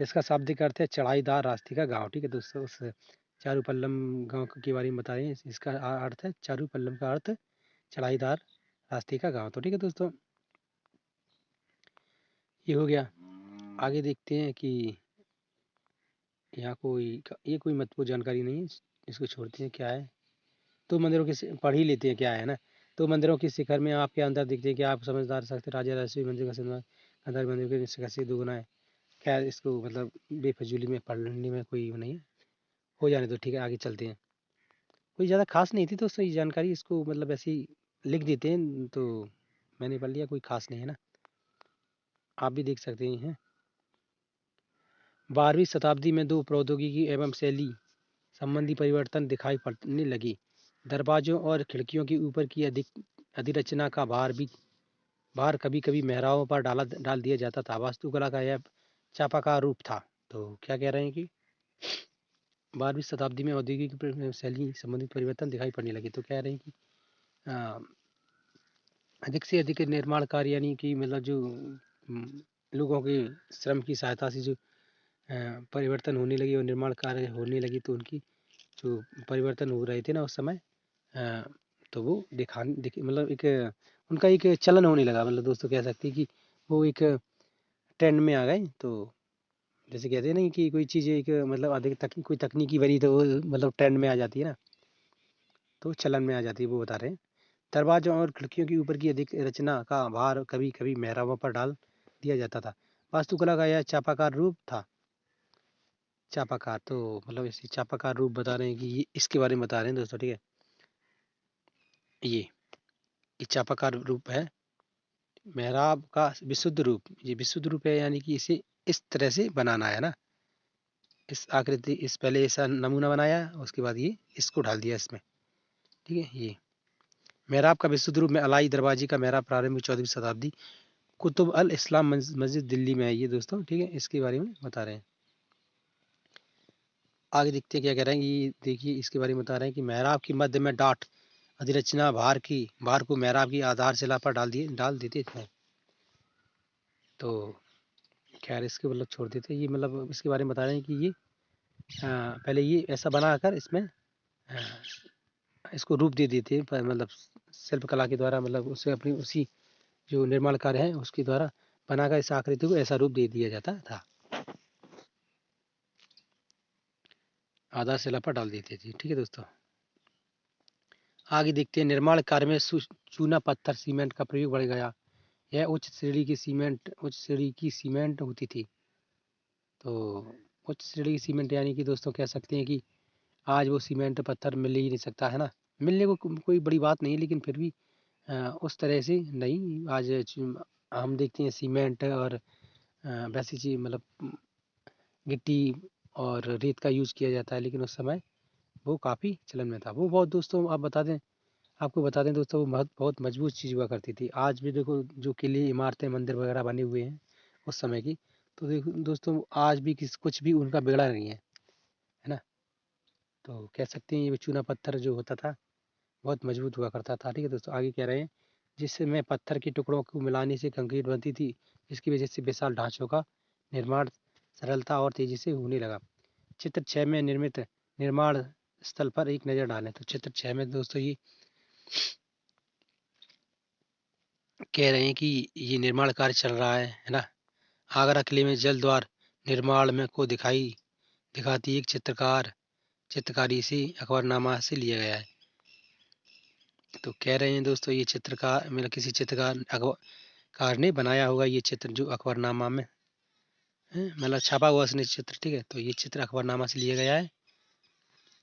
जिसका शाब्दिक अर्थ है चढ़ाईदार रास्ते का गांव। ठीक है दोस्तों, उस चारूपल्लम गांव के बारे में बता रहे हैं। इसका अर्थ है चारूपल्लम का अर्थ चढ़ाईदार रास्ते का गांव। तो ठीक है दोस्तों, ये हो गया। आगे देखते हैं कि यहाँ कोई ये कोई महत्वपूर्ण जानकारी नहीं है, इसको छोड़ते हैं। क्या है, तो मंदिरों के पढ़ ही लेते हैं क्या है ना। तो मंदिरों के शिखर में आपके अंदर दिखते हैं कि आप समझदार सकते राजा राजस्वी मंदिर का सिनेमा अंदर मंदिर के शिखर से दोगुना है। खैर इसको मतलब बेफजूली में पढ़ने में कोई वो नहीं है, हो जाने दो। ठीक है, आगे चलते हैं। कोई ज़्यादा खास नहीं थी तो सही जानकारी, इसको मतलब ऐसे ही लिख देते हैं तो मैंने पढ़ लिया, कोई खास नहीं है ना, आप भी देख सकते हैं। 12वीं शताब्दी में दो प्रौद्योगिकी एवं शैली संबंधी परिवर्तन दिखाई पड़ने लगे। दरवाजों और खिड़कियों के ऊपर की अधिरचना का भार कभी कभी मेहराबों पर डाल दिया जाता था। वास्तुकला का यह चापाकार रूप था। तो क्या कह रहे हैं कि 12वीं शताब्दी में औद्योगिक शैली संबंधित परिवर्तन दिखाई पड़ने लगे। तो कह रहे हैं कि अ, अधिक से अधिक निर्माण कार्य, यानी कि मतलब जो लोगों के श्रम की सहायता से जो परिवर्तन होने लगे और निर्माण कार्य होने लगी, तो उनकी जो परिवर्तन हो रहे थे ना उस समय, अ, तो वो मतलब एक उनका एक चलन होने लगा। मतलब दोस्तों कह सकते हैं कि वो एक ट्रेंड में आ गए। तो जैसे कहते हैं ना कि कोई चीज़ एक मतलब अधिक कोई तकनीकी बनी तो वो मतलब ट्रेंड में आ जाती है ना, तो चलन में आ जाती है, वो बता रहे हैं। दरवाजों और खिड़कियों के ऊपर की अधिक रचना का भार कभी कभी मेहराबों पर डाल दिया जाता था। वास्तुकला का यह चापाकार रूप था। चापाकार, तो मतलब इसे चापाकार रूप बता रहे हैं कि ये इसके बारे में बता रहे हैं दोस्तों। ठीक है, ये चापाकार रूप है मेहराब का विशुद्ध रूप। ये विशुद्ध रूप है, यानी कि इसे इस तरह से बनाना है ना, इस आकृति, इस पहले ऐसा नमूना बनाया, उसके बाद ये इसको डाल दिया इसमें। ठीक है, ये मेहराब का विशुद्ध रूप में अलाई दरवाजे का मेहराब प्रारंभिक 14वीं शताब्दी कुतुब अल इस्लाम मस्जिद दिल्ली में है ये दोस्तों। ठीक है, इसके बारे में बता रहे हैं। आगे देखते हैं क्या कह रहे हैं। ये देखिए, इसके बारे में बता रहे हैं कि मेहराब की मध्य में डाट अधिरचना भार को मेहराब की आधारशिला पर डाल देते थे। तो खैर इसके मतलब छोड़ देते हैं। ये मतलब इसके बारे में बता रहे हैं कि ये पहले ये ऐसा बनाकर इसमें इसको रूप दे देते हैं, मतलब शिल्प कला के द्वारा, मतलब उसे अपनी उसी जो निर्माण कार्य है उसके द्वारा बनाकर इस आकृति को ऐसा रूप दे दिया जाता था, आधारशिला पर डाल देते थे। ठीक है दोस्तों, आगे देखते हैं। निर्माण कार्य में चूना पत्थर सीमेंट का प्रयोग बढ़ गया। यह उच्च श्रेणी की सीमेंट होती थी। तो उच्च श्रेणी की सीमेंट, यानी कि दोस्तों कह सकते हैं कि आज वो सीमेंट पत्थर मिल ही नहीं सकता है ना। मिलने को कोई बड़ी बात नहीं है, लेकिन फिर भी उस तरह से नहीं। आज हम देखते हैं सीमेंट और वैसी चीज मतलब गिट्टी और रेत का यूज़ किया जाता है, लेकिन उस समय वो काफ़ी चलन में था। वो बहुत दोस्तों आपको बता दें दोस्तों, वो बहुत मजबूत चीज़ हुआ करती थी। आज भी देखो जो किले इमारतें मंदिर वगैरह बने हुए हैं उस समय की, तो देखो दोस्तों आज भी कुछ भी उनका बिगड़ा नहीं है, है ना। तो कह सकते हैं ये चूना पत्थर जो होता था बहुत मजबूत हुआ करता था। ठीक है दोस्तों, आगे कह रहे हैं। जिसमें पत्थर के टुकड़ों को मिलाने से कंक्रीट बनती थी, जिसकी वजह से विशाल ढांचों का निर्माण सरलता और तेजी से होने लगा। चित्र 6 में निर्मित निर्माण स्थल पर एक नज़र डालें। तो चित्र 6 में दोस्तों ये कह रहे हैं कि ये निर्माण कार्य चल रहा है ना। आगरा किले में जल द्वार निर्माण में को दिखाती एक चित्रकारी से अकबरनामा से लिया गया है। तो कह रहे हैं दोस्तों ये चित्रकार मतलब किसी चित्रकार कार ने बनाया होगा ये चित्र, जो अकबरनामा में मतलब छापा हुआ उसने चित्र, ठीक है। तो ये चित्र अखबारनामा से लिया गया है।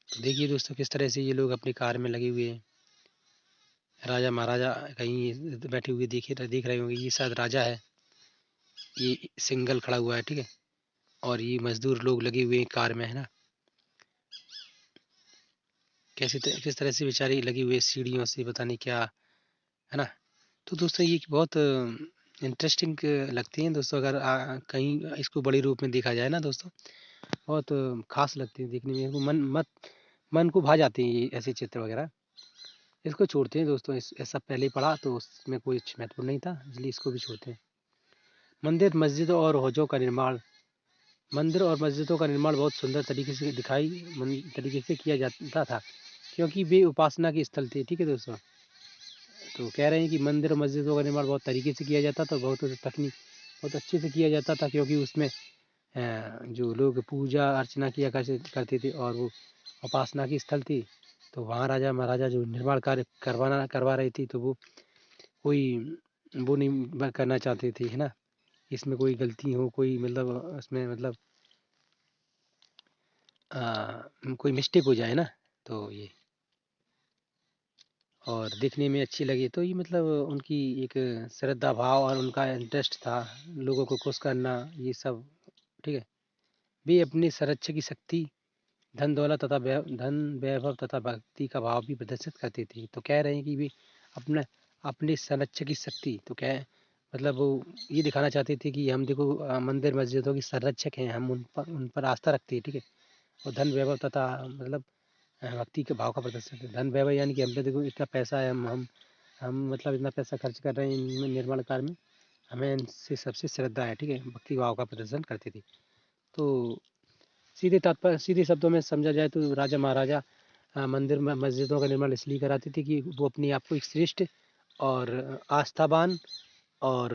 तो देखिए दोस्तों किस तरह से ये लोग अपनी कार में लगे हुए हैं। राजा महाराजा कहीं बैठे हुए देख रहे होंगे। ये शायद राजा है। ये सिंगल खड़ा हुआ है, ठीक है। और ये मजदूर लोग लगे हुए हैं कार में, है ना। किस तरह से बेचारी लगी हुई है सीढ़ियों से, पता नहीं क्या, है ना। तो दोस्तों ये बहुत इंटरेस्टिंग लगती हैं दोस्तों। अगर कहीं इसको बड़े रूप में देखा जाए ना दोस्तों, बहुत खास लगती है देखने में। मन को भा जाते हैं ये ऐसे चित्र वगैरह। इसको छोड़ते हैं दोस्तों। ऐसा पहले ही पढ़ा तो उसमें कोई महत्वपूर्ण नहीं था, इसलिए इसको भी छोड़ते हैं। मंदिर मस्जिदों और हौजों का निर्माण। मंदिर और मस्जिदों का निर्माण बहुत सुंदर तरीके से किया जाता था, क्योंकि वे उपासना के स्थल थे, ठीक है दोस्तों। तो कह रहे हैं कि मंदिर और मस्जिदों का निर्माण बहुत तरीके से किया जाता था, बहुत अच्छे से किया जाता था, क्योंकि उसमें जो लोग पूजा अर्चना किया करते थे और वो उपासना की स्थल थी। तो वहाँ राजा महाराजा जो निर्माण कार्य करवा रही थी, तो वो कोई वो नहीं करना चाहते थे, है ना। इसमें कोई गलती हो, कोई मतलब उसमें मतलब कोई मिस्टेक हो जाए ना, तो ये और देखने में अच्छी लगी, तो ये मतलब उनकी एक श्रद्धा भाव और उनका इंटरेस्ट था लोगों को खुश करना, ये सब, ठीक है। वे अपने संरक्षक की शक्ति, धन वैभव तथा भक्ति का भाव भी प्रदर्शित करते थे। तो कह रहे हैं कि वे अपने अपने संरक्षक की शक्ति, तो क्या है मतलब वो ये दिखाना चाहते थे कि हम देखो मंदिर मस्जिदों की संरक्षक हैं, हम उन पर आस्था रखते हैं, ठीक है। और धन वैभव तथा मतलब भक्ति के भाव का प्रदर्शन है। धन वैभव यानी कि हम पे देखो इतना पैसा है, हम मतलब इतना पैसा खर्च कर रहे हैं इनमें निर्माण कार्य में, हमें इनसे सबसे श्रद्धा है, ठीक है। भक्ति भाव का प्रदर्शन करती थी। तो सीधे शब्दों में समझा जाए तो राजा महाराजा मंदिर में मस्जिदों का निर्माण इसलिए कराते थे कि वो अपने आप को एक श्रेष्ठ और आस्थावान और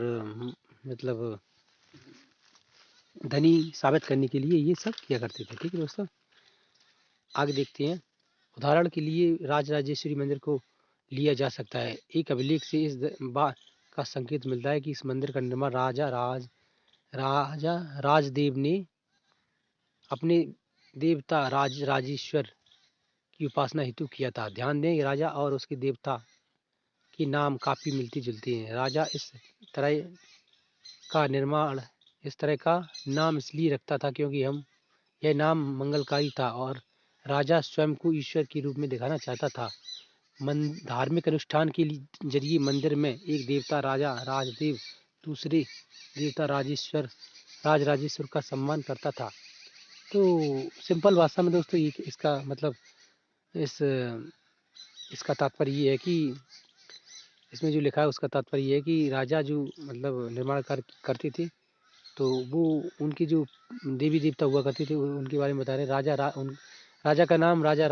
मतलब धनी साबित करने के लिए ये सब किया करते थे, ठीक है दोस्तों। आगे देखते हैं। उदाहरण के लिए राजराजेश्वरी मंदिर को लिया जा सकता है। एक अभिलेख से इस बात का संकेत मिलता है कि इस मंदिर का निर्माण राजा राजदेव ने अपने देवता राजेश्वर की उपासना हेतु किया था। ध्यान दें राजा और उसके देवता के नाम काफी मिलती जुलती हैं। राजा तरह का निर्माण इस तरह का नाम इसलिए रखता था क्योंकि यह नाम मंगलकारी था और राजा स्वयं को ईश्वर के रूप में दिखाना चाहता था। धार्मिक अनुष्ठान के जरिए मंदिर में एक देवता राजा राजदेव, दूसरे देवता राजराजेश्वर का सम्मान करता था। तो सिंपल भाषा में दोस्तों ये इसका मतलब इस इसका तात्पर्य ये है कि इसमें जो लिखा है उसका तात्पर्य ये है कि राजा जो मतलब निर्माण कार्य करते थे, तो वो उनकी जो देवी देवता हुआ करते थे उनके बारे में बता रहे हैं। राजा का नाम राजा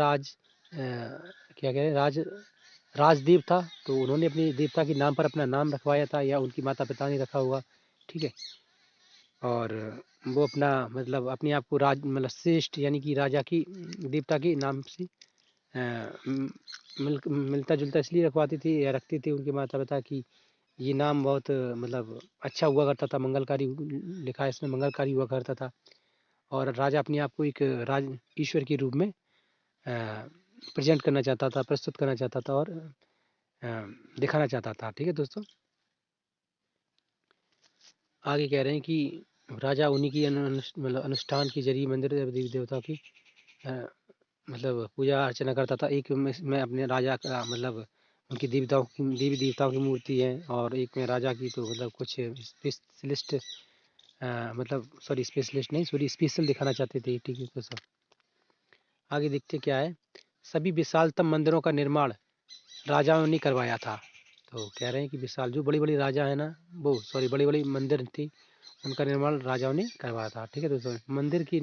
क्या कह रहे हैं राजदेव था। तो उन्होंने अपने देवता के नाम पर अपना नाम रखवाया था, या उनकी माता पिता ने रखा होगा, ठीक है। और वो अपना मतलब अपने आप को मतलब श्रेष्ठ यानी कि राजा की देवता के नाम से मिलता जुलता इसलिए रखवाती थी या रखते थे उनके माता पिता की। ये नाम बहुत मतलब अच्छा हुआ करता था, मंगलकारी लिखा है इसमें, मंगलकारी हुआ करता था। और राजा अपने आप को एक राज ईश्वर के रूप में प्रेजेंट करना चाहता था, प्रस्तुत करना चाहता था और दिखाना चाहता था, ठीक है दोस्तों। आगे कह रहे हैं कि राजा उन्हीं की मतलब अनुष्ठान के जरिए मंदिर देवी देवता की मतलब पूजा अर्चना करता था। एक में अपने राजा का मतलब उनकी देवी देवताओं की मूर्ति है, और एक में राजा की तो मतलब कुछ स्पेशलिस्ट मतलब सॉरी स्पेशलिस्ट नहीं सॉरी स्पेशल दिखाना चाहते थे, ठीक है दोस्तों। आगे देखते क्या है। सभी विशालतम मंदिरों का निर्माण राजाओं ने करवाया था। तो कह रहे हैं कि विशाल जो बड़ी बड़ी राजा है ना, वो सॉरी बड़ी बड़ी मंदिर थी, उनका निर्माण राजाओं ने करवाया था, ठीक है दोस्तों। मंदिर की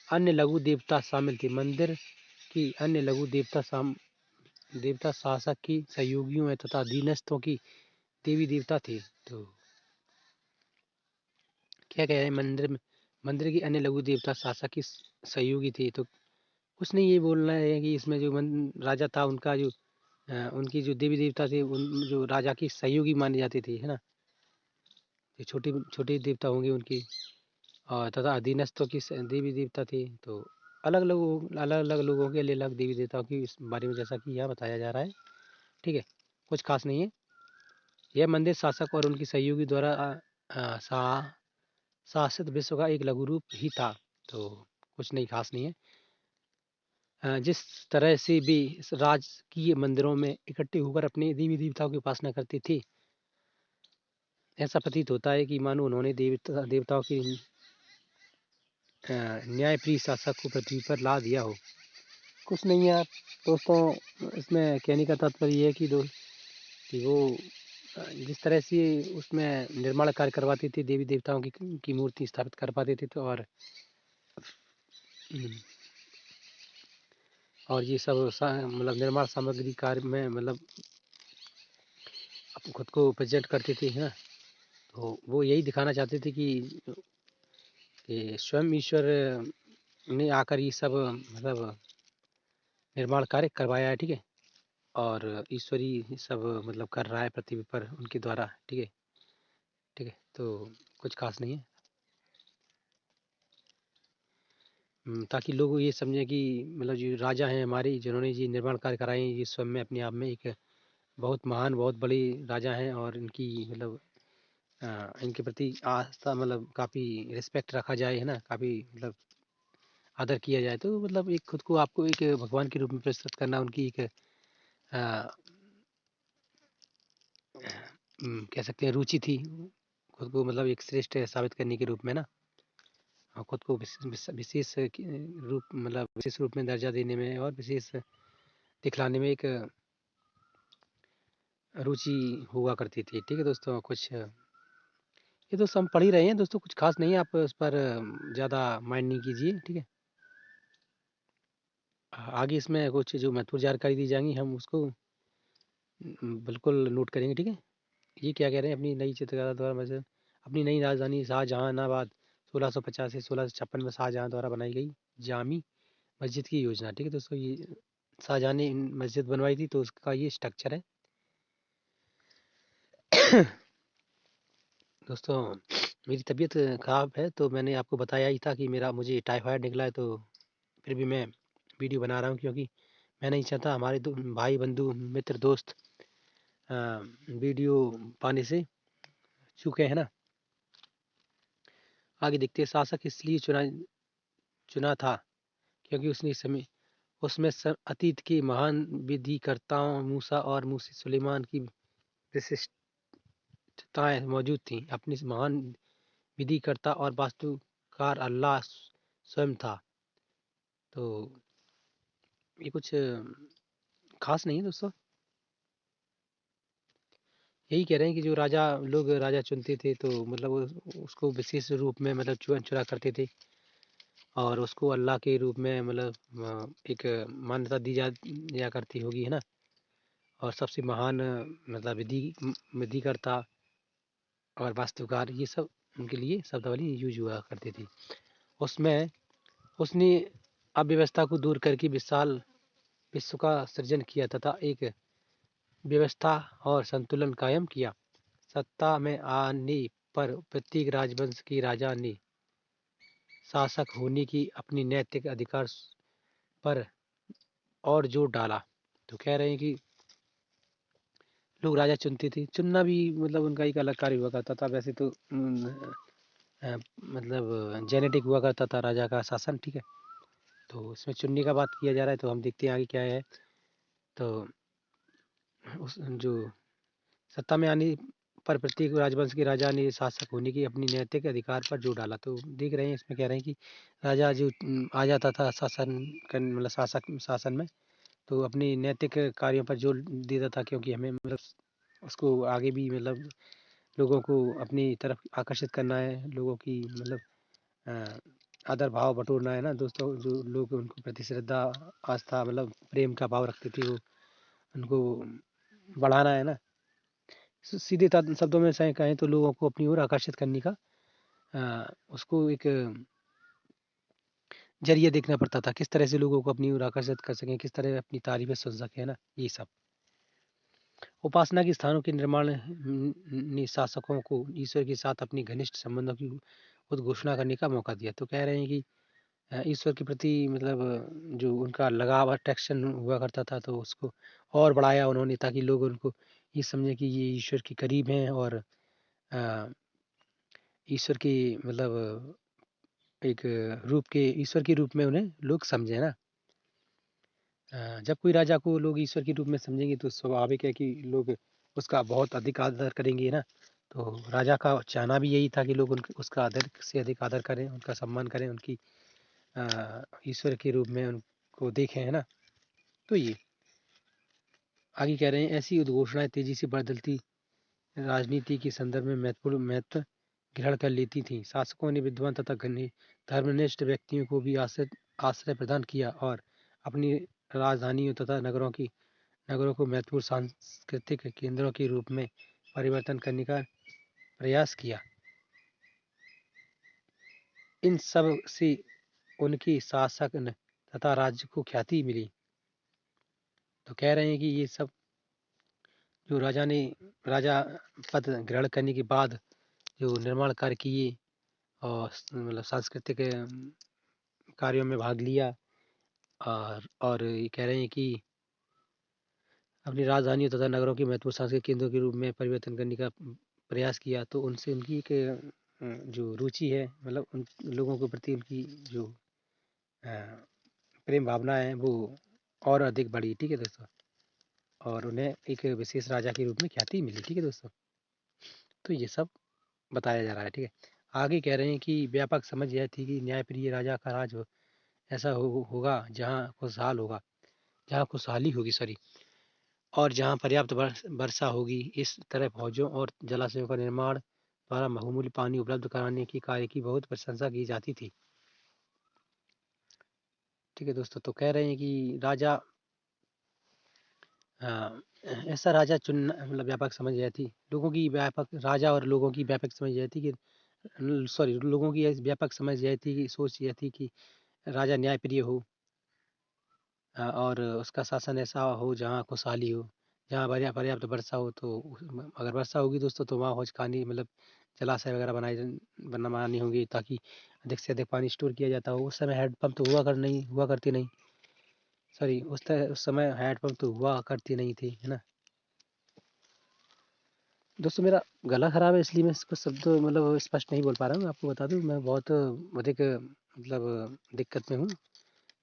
अन्य लघु देवता शामिल थे। मंदिर की अन्य लघु देवता शासक की सहयोगियों तथा अधीनस्थों की देवी देवता थे। तो क्या कह रहे हैं मंदिर की अन्य लघु देवता शासक की सहयोगी थे। तो उसने ये बोलना है कि इसमें जो राजा था उनका जो उनकी जो देवी देवता थे उन जो राजा की सहयोगी माने जाते थे, है ना। ये छोटे छोटे देवता होंगे उनके। और तथा अधीनस्थों की देवी देवता थे। तो अलग अलग लोगों के लिए अलग देवी देवताओं की इस बारे में जैसा कि यहाँ बताया जा रहा है। ठीक है, कुछ खास नहीं है। यह मंदिर शासक और उनकी सहयोगी द्वारा शासित विश्व का एक लघु रूप ही था। तो कुछ नहीं, खास नहीं है। जिस तरह से भी इस राजकीय मंदिरों में इकट्ठे होकर अपने देवी देवताओं की उपासना करती थी, ऐसा प्रतीत होता है कि मानो उन्होंने देवताओं की न्यायप्रिय शासक को पृथ्वी पर ला दिया हो। कुछ नहीं यार दोस्तों, इसमें कहने का तात्पर्य ये है कि वो जिस तरह से उसमें निर्माण कार्य करवाती थी, देवी देवताओं की मूर्ति स्थापित कर पाते थे, तो और ये सब मतलब निर्माण सामग्री कार्य में मतलब खुद को प्रेजेंट करते थे, है ना। तो वो यही दिखाना चाहते थे कि स्वयं ईश्वर ने आकर ये सब मतलब निर्माण कार्य करवाया है। ठीक है, और ईश्वरी सब मतलब कर रहा है पृथ्वी पर उनके द्वारा। ठीक है, ठीक है, तो कुछ खास नहीं है। ताकि लोग ये समझें कि मतलब जो राजा हैं हमारे, जिन्होंने ये निर्माण कार्य कराए हैं, ये स्वयं में अपने आप में एक बहुत महान, बहुत बड़े राजा हैं, और इनकी मतलब इनके प्रति आस्था मतलब काफ़ी रिस्पेक्ट रखा जाए, है ना, काफ़ी मतलब आदर किया जाए। तो मतलब एक खुद को आपको एक भगवान के रूप में प्रस्तुत करना उनकी एक कह सकते हैं रुचि थी, खुद को मतलब एक श्रेष्ठ साबित करने के रूप में ना, और खुद को विशेष रूप मतलब विशेष रूप में दर्जा देने में और विशेष दिखलाने में एक रुचि हुआ करती थी। ठीक है दोस्तों, कुछ ये तो सब पढ़ ही रहे हैं दोस्तों, कुछ खास नहीं है, आप उस पर ज़्यादा माइंड नहीं कीजिए। ठीक है, आगे इसमें कुछ जो महत्वपूर्ण जानकारी दी जाएंगी हम उसको बिल्कुल नोट करेंगे। ठीक है, ये क्या कह रहे हैं, अपनी नई चित्रकला द्वारा मस्जिद अपनी नई राजधानी शाहजहानाबाद 1650 से 1656 में शाहजहां द्वारा बनाई गई जामी मस्जिद की योजना। ठीक है दोस्तों, ये शाहजहां ने मस्जिद बनवाई थी, तो उसका ये स्ट्रक्चर है। दोस्तों, मेरी तबीयत ख़राब है, तो मैंने आपको बताया ही था कि मुझे टाइफाइड निकला है, तो फिर भी मैं वीडियो बना रहा हूँ, क्योंकि मैं नहीं चाहता हमारे भाई बंधु मित्र दोस्त वीडियो पाने से चूके, है ना। आगे देखते हैं। शासक इसलिए चुना था क्योंकि उसमें अतीत के महान विधिकर्ताओं मूसा और मूसी सुलेमान की विशिष्टताएं मौजूद थीं। अपनी महान विधिकर्ता और वास्तुकार अल्लाह स्वयं था। तो ये कुछ खास नहीं है दोस्तों, यही कह रहे हैं कि जो राजा चुनते थे, तो मतलब उसको विशेष रूप में मतलब चुना करते थे, और उसको अल्लाह के रूप में मतलब एक मान्यता दी जा करती होगी, है ना। और सबसे महान मतलब विधिकर्ता और वास्तुकार, ये सब उनके लिए शब्दावली यूज हुआ करती थी। उसमें उसने अव्यवस्था को दूर करके विशाल विश्व का सृजन किया तथा एक व्यवस्था और संतुलन कायम किया। सत्ता में आने पर प्रत्येक राजवंश के राजा ने शासक होने की अपनी नैतिक अधिकार पर और जोर डाला। तो कह रहे हैं कि लोग राजा चुनते थे, चुनना भी मतलब उनका एक अलग कार्य हुआ करता था। वैसे तो मतलब जेनेटिक हुआ करता था राजा का शासन। ठीक है, तो इसमें चुनने का बात किया जा रहा है, तो हम देखते हैं आगे क्या है। तो उस जो सत्ता में आने पर प्रत्येक राजवंश के राजा ने शासक होने की अपनी नैतिक अधिकार पर जोर डाला। तो देख रहे हैं, इसमें कह रहे हैं कि राजा जो आ जाता था मतलब शासन में, तो अपनी नैतिक कार्यों पर जोर देता था, क्योंकि हमें मतलब उसको आगे भी मतलब लोगों को अपनी तरफ आकर्षित करना है, लोगों की मतलब आदर भाव बटोरना है ना दोस्तों। जो लोग उनको प्रति श्रद्धा आस्था मतलब प्रेम का भाव रखते थे, वो उनको बढ़ाना है ना। सीधे शब्दों में सही कहें तो लोगों को अपनी ओर आकर्षित करने का उसको एक जरिए देखना पड़ता था, किस तरह से लोगों को अपनी ओर आकर्षित कर सकें, किस तरह अपनी तारीफें सुन सकें, है ना, ये सब। उपासना के स्थानों के निर्माण ने शासकों को ईश्वर के साथ अपनी घनिष्ठ संबंधों की उद्घोषणा करने का मौका दिया। तो कह रहे हैं कि ईश्वर के प्रति मतलब जो उनका लगाव अट्रैक्शन हुआ करता था तो उसको और बढ़ाया उन्होंने, ताकि लोग उनको ये समझें कि ये ईश्वर के करीब हैं और अ, ईश्वर की मतलब एक रूप के ईश्वर के रूप में उन्हें लोग समझे ना। जब कोई राजा को लोग ईश्वर के रूप में समझेंगे तो स्वाभाविक है कि लोग उसका बहुत अधिक आदर करेंगे ना। तो राजा का चाहना भी यही था कि लोग उसका अधिक से अधिक आदर करें, उनका सम्मान करें, उनकी ईश्वर के रूप में उनको देखें, है ना। तो ये आगे कह रहे हैं, ऐसी उद्घोषणाएं तेजी से बदलती राजनीति के संदर्भ में महत्वपूर्ण महत्व ग्रहण कर लेती थीं। शासकों ने विद्वान तथा धर्मनिष्ठ व्यक्तियों को भी आश्रय प्रदान किया और अपनी राजधानियों तथा नगरों को महत्वपूर्ण सांस्कृतिक केंद्रों के रूप में परिवर्तन करने का प्रयास किया। इन सब से उनकी शासक तथा राज्य को ख्याति मिली। तो कह रहे हैं कि ये सब जो राजा पद ग्रहण करने के बाद जो निर्माण कार्य किए और मतलब सांस्कृतिक कार्यों में भाग लिया और ये कह रहे हैं कि अपनी राजधानियों तथा नगरों के महत्वपूर्ण सांस्कृतिक केंद्रों के रूप में परिवर्तन करने का प्रयास किया। तो उनसे उनकी एक जो रुचि है, मतलब उन लोगों के प्रति उनकी जो प्रेम भावना है वो और अधिक बढ़ी। ठीक है दोस्तों, और उन्हें एक विशेष राजा के रूप में ख्याति मिली। ठीक है दोस्तों, तो ये सब बताया जा रहा है। ठीक है, आगे कह रहे हैं कि व्यापक समझ यह थी कि न्यायप्रिय राजा का राज ऐसा होगा जहाँ खुशहाली होगी, सॉरी, और जहाँ पर्याप्त वर्षा होगी। इस तरह फौजों और जलाशयों का निर्माण द्वारा बहुमूल्य पानी उपलब्ध कराने की कार्य की बहुत प्रशंसा की जाती थी। ठीक है दोस्तों, तो कह रहे हैं कि ऐसा राजा चुनना, मतलब व्यापक समझ यह थी लोगों की व्यापक राजा और लोगों की व्यापक समझ यह थी कि सॉरी लोगों की व्यापक समझ यह थी कि सोच यह थी कि राजा न्यायप्रिय हो और उसका शासन ऐसा हो जहाँ खुशहाली हो, जहाँ पर्याप्त वर्षा हो। तो अगर वर्षा होगी दोस्तों तो वहाँ हौज खानी मतलब जलाशय वगैरह बनानी होगी, ताकि अधिक से अधिक पानी स्टोर किया जाता हो। उस समय हैंडपम्प तो हुआ करती नहीं, सॉरी उस समय हैंडपम्प तो हुआ करती नहीं थी, है ना। दोस्तों मेरा गला खराब है इसलिए मैं कुछ शब्द मतलब स्पष्ट नहीं बोल पा रहा हूँ। आपको बता दूँ मैं बहुत अधिक मतलब दिक्कत में हूँ,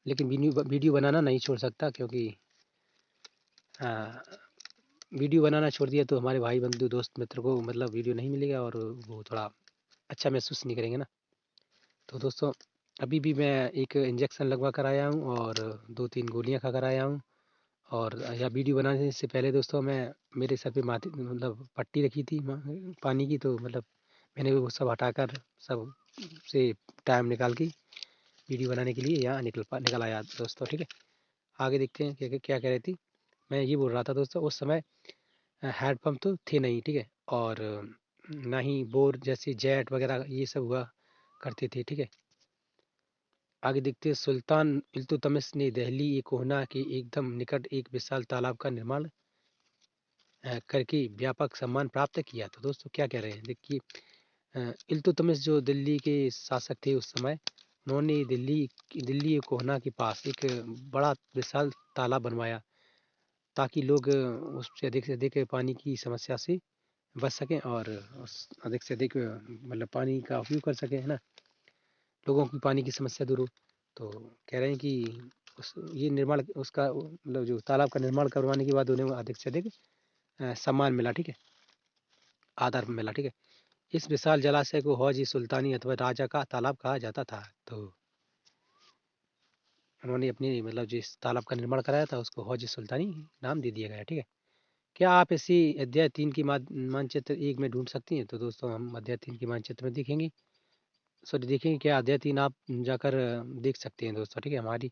लेकिन वीडियो बनाना नहीं छोड़ सकता, क्योंकि वीडियो बनाना छोड़ दिया तो हमारे भाई बंधु दोस्त मित्र को मतलब वीडियो नहीं मिलेगा और वो थोड़ा अच्छा महसूस नहीं करेंगे ना। तो दोस्तों अभी भी मैं एक इंजेक्शन लगवा कर आया हूँ और 2-3 गोलियाँ खा कर आया हूँ। और यह वीडियो बनाने से पहले दोस्तों मैं मेरे सर पे माथे मतलब पट्टी रखी थी पानी की, तो मतलब मैंने वो सब हटाकर सब से टाइम निकाल के वीडियो बनाने के लिए यहाँ निकल आया दोस्तों। ठीक है, आगे देखते हैं क्या क्या कह रही थी। मैं ये बोल रहा था दोस्तों, उस समय हैंडपम्प तो थे नहीं, ठीक है, और ना ही बोर जैसे जेट वगैरह ये सब हुआ करते थे। ठीक है, आगे देखते हैं। सुल्तान इल्तुतमिश ने दिल्ली कोहना के एकदम निकट एक विशाल तालाब का निर्माण करके व्यापक सम्मान प्राप्त किया। तो दोस्तों क्या कह रहे हैं, देखिए इल्तुतमिश जो दिल्ली के शासक थे उस समय, उन्होंने दिल्ली कोहना के पास एक बड़ा विशाल तालाब बनवाया, ताकि लोग उससे अधिक पानी की समस्या से बच सकें और अधिक से अधिक मतलब पानी का उपयोग कर सकें, है ना। लोगों की पानी की समस्या दूर हो। तो कह रहे हैं कि ये निर्माण उसका मतलब जो तालाब का निर्माण करवाने के बाद उन्हें अधिक से अधिक सम्मान मिला। ठीक है, आदर मिला। ठीक है, इस विशाल जलाशय को हौज सुल्तानी अथवा राजा का तालाब कहा जाता था। तो उन्होंने अपनी मतलब जिस तालाब का निर्माण कराया था उसको हौज सुल्तानी नाम दे दिया गया। ठीक है, क्या आप इसी अध्याय 3 की मानचित्र 1 में ढूंढ सकती हैं। तो दोस्तों हम अध्याय 3 की मानचित्र में देखेंगे, सॉरी देखेंगे क्या अध्याय 3 आप जाकर देख सकते हैं दोस्तों। ठीक है, हमारी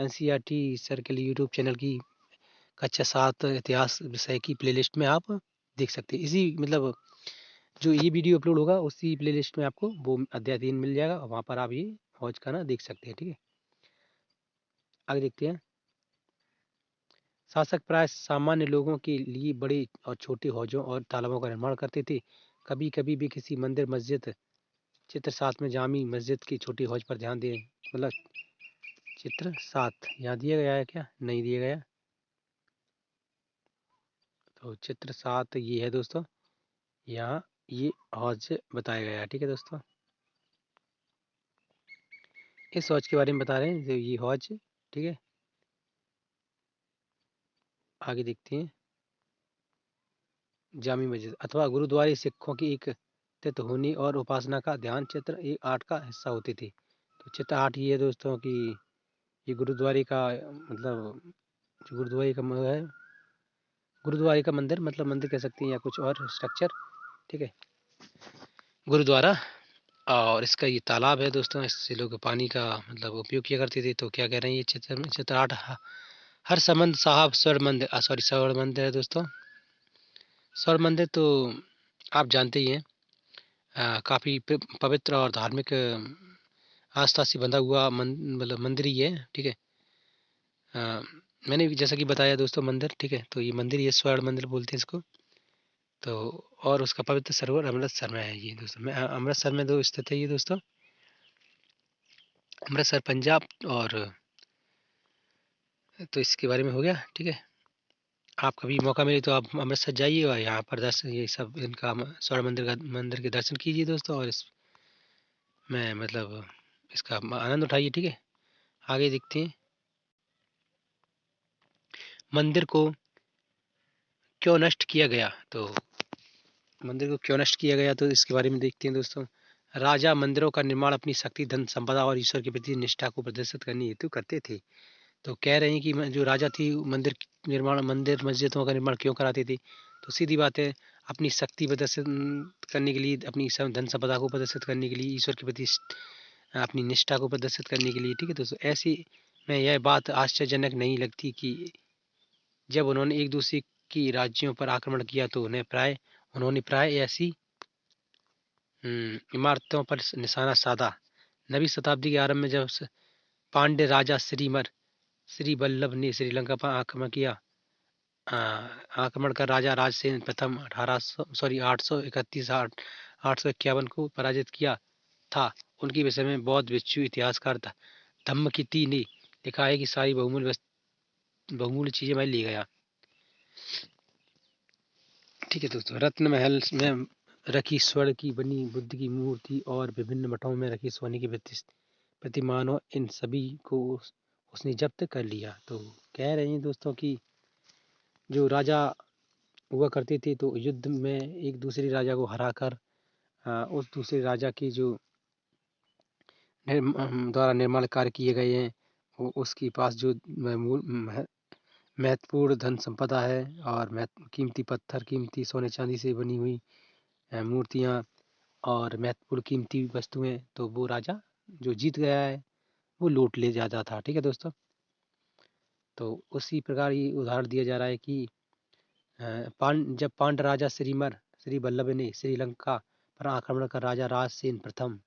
NCERT सर के लिए यूट्यूब चैनल की कक्षा 7 इतिहास विषय की प्लेलिस्ट में आप देख सकते हैं। इसी मतलब जो ये वीडियो अपलोड होगा उसी प्लेलिस्ट में आपको वो अध्याय 3 मिल जाएगा और वहाँ पर आप ये हौज खाना देख सकते हैं। ठीक है, आगे देखते हैं। शासक प्राय सामान्य लोगों के लिए बड़े और छोटे हौजों और तालाबों का निर्माण करते थे। कभी कभी भी किसी मंदिर मस्जिद चित्र 7 में जामी मस्जिद की छोटी हौज पर ध्यान दें। मतलब चित्र 7 यहाँ दिया गया है क्या? नहीं दिया गया। तो चित्र 7 ये है दोस्तों, यहाँ ये हौज बताया गया है। ठीक है दोस्तों, इस हौज के बारे में बता रहे हैं, जो ये हौज। ठीक है, आगे देखते हैं। जामी मस्जिद अथवा गुरुद्वारे सिखों की एक तितहोनी और उपासना का ध्यान चित्र 8 का हिस्सा होती थी। तो चित्र 8 ये है दोस्तों कि ये गुरुद्वारे का मतलब जो गुरुद्वारे का है, गुरुद्वारे का मंदिर, मतलब मंदिर कह सकते हैं या कुछ और स्ट्रक्चर। ठीक है, गुरुद्वारा। और इसका ये तालाब है दोस्तों, इससे लोग पानी का मतलब उपयोग किया करते थे। तो क्या कह रहे हैं ये चित्र में, चित्र 8 हरसमंद साहब स्वर्ण मंदिर, सॉरी स्वर्ण मंदिर है दोस्तों। स्वर्ण मंदिर तो आप जानते ही हैं, काफ़ी पवित्र और धार्मिक आस्था से बंधा हुआ मतलब मंदिर ही है। ठीक है, मैंने जैसा कि बताया दोस्तों मंदिर। ठीक है, तो ये मंदिर, ये स्वर्ण मंदिर बोलते हैं इसको। तो और उसका पवित्र सरोवर अमृतसर में है ये दोस्तों। मैं अमृतसर में दो स्थित है ये दोस्तों, अमृतसर पंजाब। और तो इसके बारे में हो गया। ठीक है, आप कभी मौका मिले तो आप अमृतसर जाइए और यहाँ पर दर्शन, ये सब इनका स्वर्ण मंदिर के दर्शन कीजिए दोस्तों, और इस में मतलब इसका आनंद उठाइए। ठीक है, आगे देखते हैं। मंदिर को क्यों नष्ट किया गया? तो मंदिर को क्यों नष्ट किया गया, तो इसके बारे में देखते हैं दोस्तों। राजा मंदिरों का निर्माण अपनी शक्ति, धन संपदा और ईश्वर के प्रति निष्ठा को प्रदर्शित करने हेतु करते थे। तो कह रहे हैं कि जो राजा थी, मंदिर निर्माण, मंदिर मस्जिदों का निर्माण क्यों कराती थी? तो सीधी बात है, अपनी शक्ति प्रदर्शित करने के लिए, अपनी धन संपदा को प्रदर्शित करने के लिए, ईश्वर के प्रति अपनी निष्ठा को प्रदर्शित करने के लिए। ठीक है दोस्तों, ऐसी में यह बात आश्चर्यजनक नहीं लगती कि जब उन्होंने एक दूसरे की राज्यों पर आक्रमण किया तो उन्होंने प्राय ऐसी इमारतों पर निशाना साधा। नवीं शताब्दी के आरंभ में जब पांड्य राजा श्री वल्लभ ने श्रीलंका पर आक्रमण किया, आक्रमण कर राजा राजसेन प्रथम 851 को पराजित किया था। उनके विषय में बौद्ध भिक्षु इतिहासकार धम्मकिति ने लिखा है कि सारी बहुमूल्य चीजें मैं ले गया। ठीक है दोस्तों, रत्न महल में रखी स्वर्ण की बनी बुद्ध की मूर्ति और विभिन्न मठों में रखी सोने की प्रतिमानों, इन सभी को उसने जब्त कर लिया। तो कह रहे हैं दोस्तों कि जो राजा हुआ करते थे, तो युद्ध में एक दूसरे राजा को हराकर उस दूसरे राजा की जो द्वारा निर्माण कार्य किए गए हैं, वो उसके पास जो महत्वपूर्ण धन संपदा है और कीमती पत्थर, कीमती सोने चांदी से बनी हुई मूर्तियाँ और महत्वपूर्ण कीमती वस्तुएं, तो वो राजा जो जीत गया है वो लूट ले जाता था। ठीक है दोस्तों, तो उसी प्रकार ये उदाहरण दिया जा रहा है कि जब पांड्य राजा श्री वल्लभ ने श्रीलंका पर आक्रमण कर राजा राजसेन प्रथम,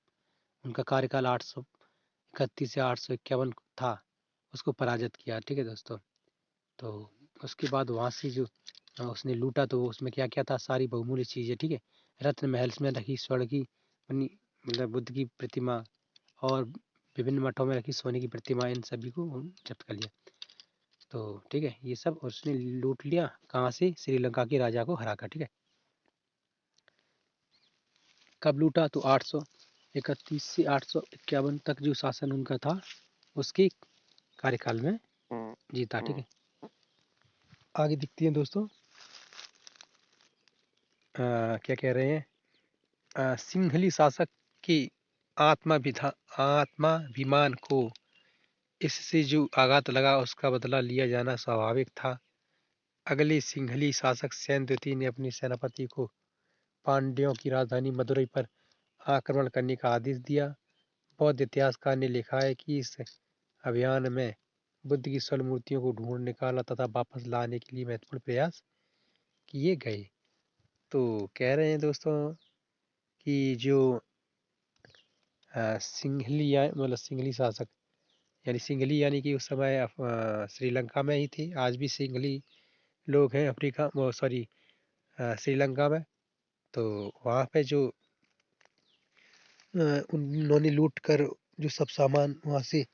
उनका कार्यकाल 831 से 851 था, उसको पराजित किया। ठीक है दोस्तों, तो उसके बाद वहाँ से जो उसने लूटा, तो उसमें क्या क्या था, सारी बहुमूल्य चीज़ें। ठीक है, रत्न महल में रखी स्वर्ण की बनी मतलब बुद्ध की प्रतिमा और विभिन्न मठों में रखी सोने की प्रतिमा, इन सभी को जब्त कर लिया। तो ठीक है, ये सब उसने लूट लिया, कहाँ से? श्रीलंका के राजा को हराकर। ठीक है, कब लूटा? तो 831 से 851 तक जो शासन उनका था, उसके कार्यकाल में जीता। ठीक है, आगे दिखती हैं दोस्तों। क्या कह रहे हैं? सिंहली शासक की आत्माभिमान को इससे जो आघात लगा, उसका बदला लिया जाना स्वाभाविक था। अगले सिंहली शासक सेन द्वितीय ने अपने सेनापति को पांड्यों की राजधानी मदुरई पर आक्रमण करने का आदेश दिया। बौद्ध इतिहासकार ने लिखा है कि इस अभियान में बुद्ध की स्वर्ण मूर्तियों को ढूंढ निकाला तथा वापस लाने के लिए महत्वपूर्ण प्रयास किए गए। तो कह रहे हैं दोस्तों कि जो सिंहली शासक, यानी सिंहली, यानी कि उस समय श्रीलंका में ही थे। आज भी सिंहली लोग हैं अफ्रीका, वो सॉरी श्रीलंका में। तो वहाँ पे जो उन्होंने लूट कर जो सब सामान वहाँ से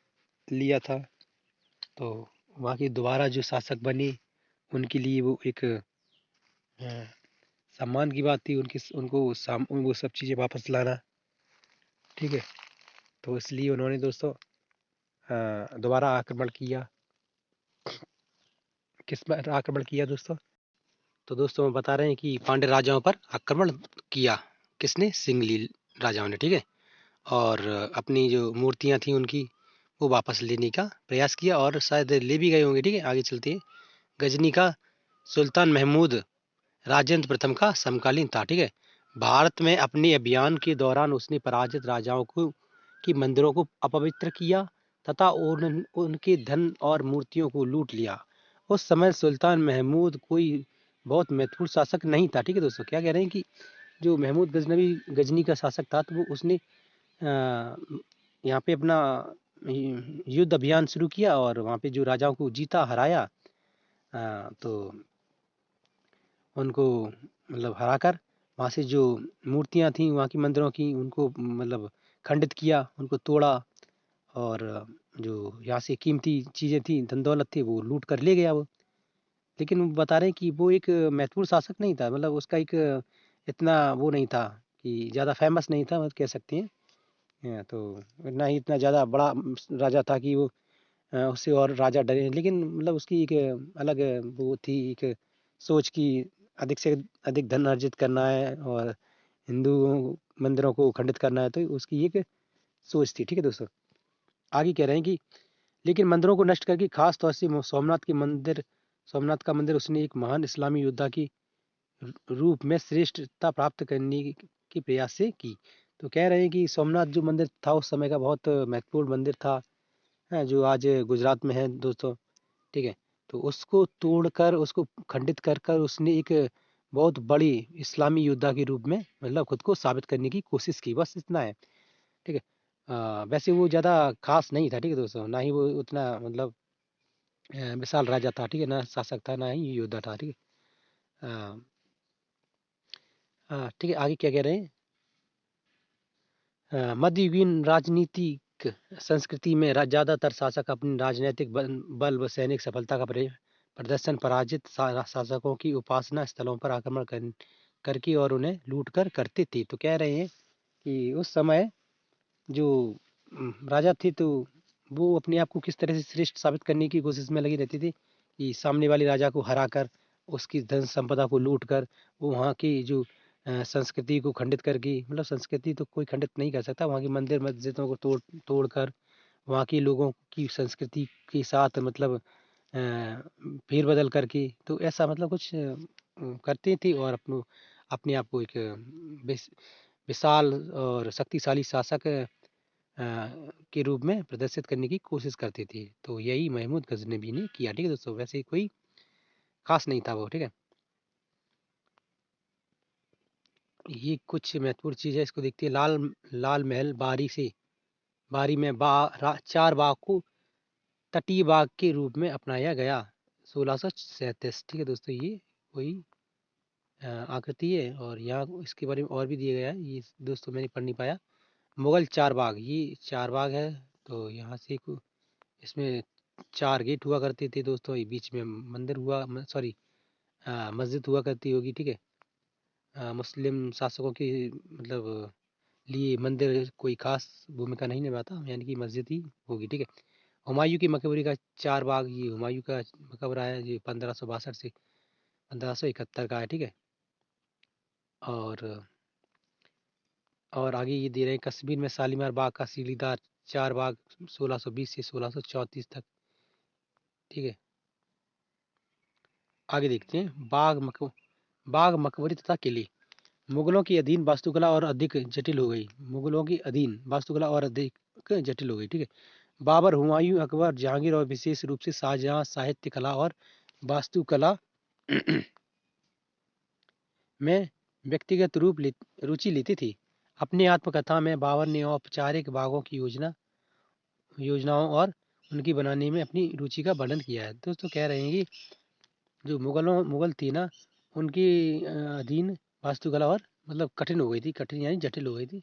लिया था, तो वहाँ की दोबारा जो शासक बने उनके लिए वो एक सम्मान की बात थी, उनको सब चीज़ें वापस लाना। ठीक है, तो इसलिए उन्होंने दोस्तों दोबारा आक्रमण किया। किस पर आक्रमण किया दोस्तों? तो दोस्तों हम बता रहे हैं कि पांड्य राजाओं पर आक्रमण किया। किसने? सिंगली राजाओं ने। ठीक है, और अपनी जो मूर्तियां थी उनकी वो वापस लेने का प्रयास किया, और शायद ले भी गए होंगे। ठीक है, आगे चलते हैं। गजनी का सुल्तान महमूद राजेंद्र प्रथम का समकालीन था। ठीक है, भारत में अपने अभियान के दौरान उसने पराजित राजाओं को की मंदिरों को अपवित्र किया तथा उनके धन और मूर्तियों को लूट लिया। उस समय सुल्तान महमूद कोई बहुत महत्वपूर्ण शासक नहीं था। ठीक है दोस्तों, क्या कह रहे हैं कि जो महमूद गजनवी गजनी का शासक था, तो वो उसने यहाँ पे अपना युद्ध अभियान शुरू किया और वहाँ पे जो राजाओं को जीता, हराया। तो उनको मतलब हराकर वहाँ से जो मूर्तियाँ थीं वहाँ की मंदिरों की, उनको मतलब खंडित किया, उनको तोड़ा, और जो यहाँ से कीमती चीज़ें थीं, धन दौलत थी, वो लूट कर ले गया वो। लेकिन वो बता रहे हैं कि वो एक महत्वपूर्ण शासक नहीं था, मतलब उसका एक इतना वो नहीं था कि ज़्यादा फेमस नहीं था, मतलब कह सकते हैं। तो ना ही इतना ज़्यादा बड़ा राजा था कि वो उससे और राजा डरे। लेकिन मतलब उसकी एक अलग वो थी, एक सोच की अधिक से अधिक धन अर्जित करना है और हिंदू मंदिरों को खंडित करना है, तो उसकी एक सोच थी। ठीक है दोस्तों, आगे कह रहे हैं कि लेकिन मंदिरों को नष्ट करके खास तौर से सोमनाथ का मंदिर उसने एक महान इस्लामी योद्धा की रूप में श्रेष्ठता प्राप्त करने के प्रयास से की। तो कह रहे हैं कि सोमनाथ जो मंदिर था उस समय का बहुत महत्वपूर्ण मंदिर था, जो आज गुजरात में है दोस्तों। ठीक है, तो उसको तोड़कर, उसको खंडित कर कर उसने एक बहुत बड़ी इस्लामी योद्धा के रूप में मतलब खुद को साबित करने की कोशिश की, बस इतना है। ठीक है, वैसे वो ज़्यादा खास नहीं था। ठीक है दोस्तों, ना ही वो उतना मतलब विशाल राजा था। ठीक है, ना शासक था, ना ही योद्धा था। ठीक है, ठीक है, आगे क्या कह रहे हैं? मध्ययुगीन राजनीतिक संस्कृति में ज्यादातर शासक अपनी राजनीतिक बल व सैनिक सफलता का प्रदर्शन पराजित शासकों की उपासना स्थलों पर आक्रमण करके और उन्हें लूटकर करते थे। तो कह रहे हैं कि उस समय जो राजा थे, तो वो अपने आप को किस तरह से श्रेष्ठ साबित करने की कोशिश में लगी रहती थी कि सामने वाले राजा को हराकर, उसकी धन संपदा को लूट कर, वो वहाँ की जो संस्कृति को खंडित करके, मतलब संस्कृति तो कोई खंडित नहीं कर सकता, वहाँ की मंदिर मस्जिदों को तोड़ कर वहाँ के लोगों की संस्कृति के साथ मतलब फेर बदल करके, तो ऐसा मतलब कुछ करते थे और अपने आप को एक विशाल और शक्तिशाली शासक के रूप में प्रदर्शित करने की कोशिश करते थे। तो यही महमूद गजनवी ने किया। ठीक है दोस्तों, वैसे कोई खास नहीं था वो। ठीक है, ये कुछ महत्वपूर्ण चीज़ है, इसको देखते हैं। लाल महल बारी में चार बाग को तटीय बाग के रूप में अपनाया गया 1637। ठीक है दोस्तों, ये वही आकृति है, और यहाँ इसके बारे में और भी दिया गया है, ये दोस्तों मैंने पढ़ नहीं पाया। मुगल चार बाग, ये चार बाग है। तो यहाँ से इसमें चार गेट हुआ करते थे दोस्तों, ये बीच में मंदिर हुआ, सॉरी मस्जिद हुआ करती होगी। ठीक है, मुस्लिम शासकों के मतलब लिए मंदिर कोई खास भूमिका नहीं निभाता, यानी कि मस्जिद ही होगी। ठीक है, हुमायूं की मकबरी का चार बाग, ये हुमायूं का मकबरा है, ये 1562 से 1571 का है। ठीक है, और आगे ये दे रहे हैं कश्मीर में शालीमार बाग का सीढ़ीदार चार बाग 1620 से 1634 तक। ठीक है, आगे देखते हैं। बाग मकबरी तथा किले। मुगलों की अधीन वास्तुकला और अधिक जटिल हो गई। मुगलों की अधीन वास्तुकला और अधिक जटिल हो गई। ठीक है, बाबर, हुमायूं, अकबर, जहांगीर और विशेष रूप से शाहजहां साहित्य कला और वास्तुकला में व्यक्तिगत रुचि लेती थी। अपनी आत्मकथा में बाबर ने औपचारिक बागों की योजनाओं और उनकी बनाने में अपनी रुचि का वर्णन किया है। दोस्तों कह रहे हैं कि जो मुगल थी ना, उनकी अधीन वास्तुकला और मतलब कठिन हो गई थी, कठिन यानी जटिल हो गई थी।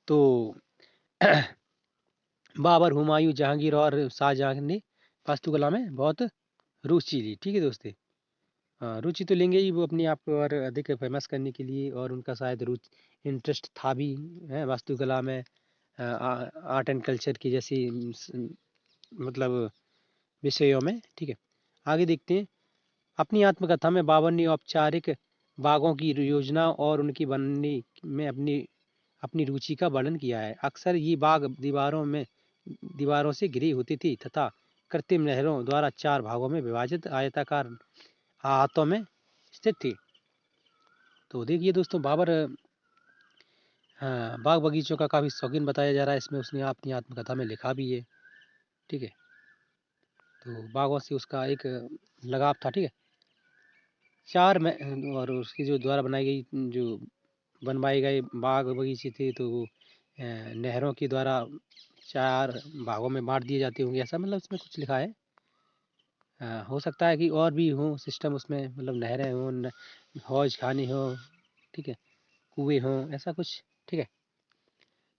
तो बाबर, हुमायूं, जहांगीर और शाहजहां ने वास्तुकला में बहुत रुचि ली। ठीक है दोस्तों। हाँ, रुचि तो लेंगे ही वो अपने आप को और अधिक फेमस करने के लिए, और उनका शायद रुचि इंटरेस्ट था भी है वास्तुकला में, आर्ट एंड कल्चर की जैसी मतलब विषयों में। ठीक है, आगे देखते हैं। अपनी आत्मकथा में बाबर ने औपचारिक बागों की योजना और उनकी बनने में अपनी अपनी रुचि का वर्णन किया है। अक्सर ये बाग दीवारों से घिरी होती थी तथा कृत्रिम नहरों द्वारा 4 भागों में विभाजित आयताकार अहातों में स्थित थी। तो देखिए दोस्तों, बाबर हाँ, बाग बगीचों का काफ़ी शौकीन बताया जा रहा है इसमें, उसने अपनी आत्मकथा में लिखा भी है। ठीक है, तो बागों से उसका एक लगाव था। ठीक है, और उसकी जो द्वारा बनाई गई जो बनवाए गए बाग बगीचे थे, तो वो नहरों के द्वारा 4 भागों में बांट दिए जाते होंगे, ऐसा मतलब उसमें कुछ लिखा है। हो सकता है कि और भी हो सिस्टम उसमें, मतलब नहरें हों, हौज खाने हो, ठीक है, कुएं हों, ऐसा कुछ। ठीक है,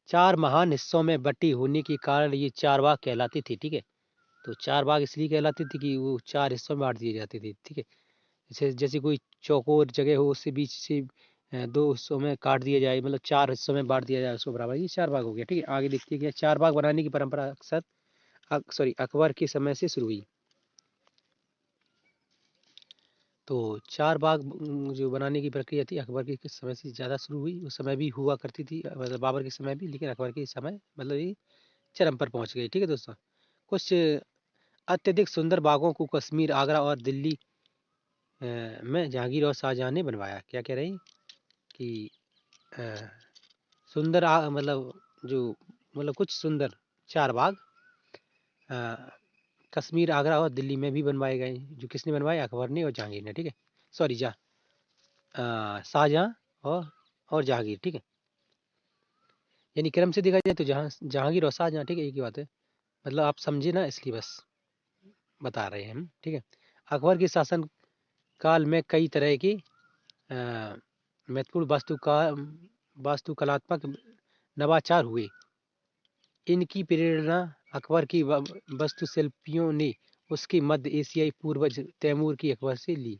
4 महान हिस्सों में बटी होने के कारण ये 4 बाग कहलाती थी। ठीक है, तो 4 बाग इसलिए कहलाती थी कि वो 4 हिस्सों में बांट दिए जाते थे। ठीक है, जैसे जैसे कोई चौकोर जगह हो, उससे बीच से 2 हिस्सों में काट दिया जाए, मतलब 4 हिस्सों में बांट दिया जाए उसको बराबर, ये 4 भाग हो गया। ठीक है, आगे देखते हैं कि 4 भाग बनाने की परंपरा अकबर के समय से शुरू हुई। तो 4 बाग जो बनाने की प्रक्रिया थी अकबर के समय से ज़्यादा शुरू हुई। उस समय भी हुआ करती थी, मतलब बाबर के समय भी, लेकिन अकबर के समय मतलब ये चरम पर पहुंच गई। ठीक है दोस्तों, कुछ अत्यधिक सुंदर बागों को कश्मीर, आगरा और दिल्ली में जहांगीर और शाहजहां ने बनवाया। क्या कह रहे हैं कि अ, सुंदर मतलब जो मतलब कुछ सुंदर 4 बाग अ, कश्मीर, आगरा और दिल्ली में भी बनवाए गए, जो किसने बनवाए, अकबर ने और जहांगीर ने। ठीक है, सॉरी शाहजहां और जहांगीर। ठीक है, यानी क्रम से देखा जाए तो जहांगीर और शाहजहां, ठीक है, एक ही बात है, मतलब आप समझे ना, इसलिए बस बता रहे हैं हम। ठीक है, अकबर के शासन काल में कई तरह की महत्वपूर्ण वास्तुकलात्मक नवाचार हुए। इनकी प्रेरणा अकबर की वास्तुशिल्पियों ने उसके मध्य एशियाई पूर्वज तैमूर की अकबर से ली।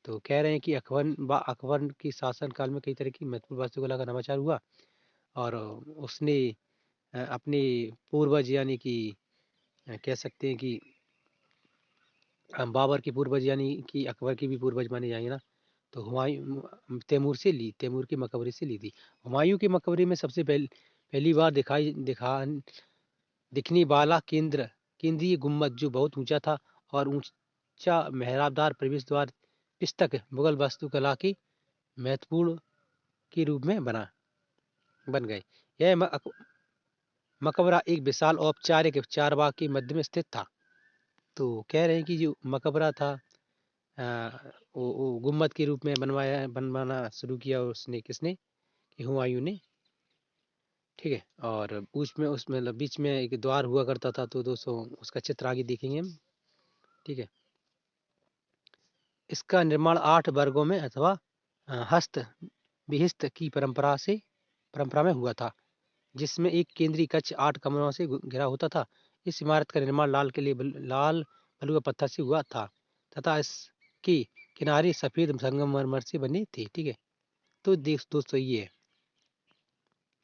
तो कह रहे हैं कि अकबर के शासन काल में कई तरह की महत्वपूर्ण वास्तुकला का नवाचार हुआ, और उसने अपने पूर्वज यानी कि कह सकते हैं कि बाबर के पूर्वज यानी कि अकबर के भी पूर्वज माने जाएंगे ना, तो हुमायूं तैमूर की मकबरे से ली थी। हुमायूं के मकबरे में सबसे पहली बार दिखने वाला केंद्रीय गुम्बद जो बहुत ऊंचा था और ऊंचा मेहराबदार प्रवेश द्वार पुस्तक मुगल वास्तुकला की महत्वपूर्ण के रूप में बन गए। यह मकबरा एक विशाल औपचारिक चारबाग के मध्य में स्थित था। तो कह रहे हैं कि जो मकबरा था वो गुम्बद के रूप में बनवाना शुरू किया उसने, किसने, कि हुमायूं ने। ठीक है, और उसमें मतलब बीच में एक द्वार हुआ करता था, तो दोस्तों उसका चित्र आगे देखेंगे हम। ठीक है, इसका निर्माण 8 वर्गों में अथवा हस्त विहिस्त की परंपरा में हुआ था, जिसमें एक केंद्रीय कक्ष 8 कमरों से घिरा होता था। इस इमारत का निर्माण लाल बलुआ पत्थर से हुआ था तथा इसके किनारे सफेद संगमरमर से बने थे। ठीक है, तो देख दोस्तों ये है,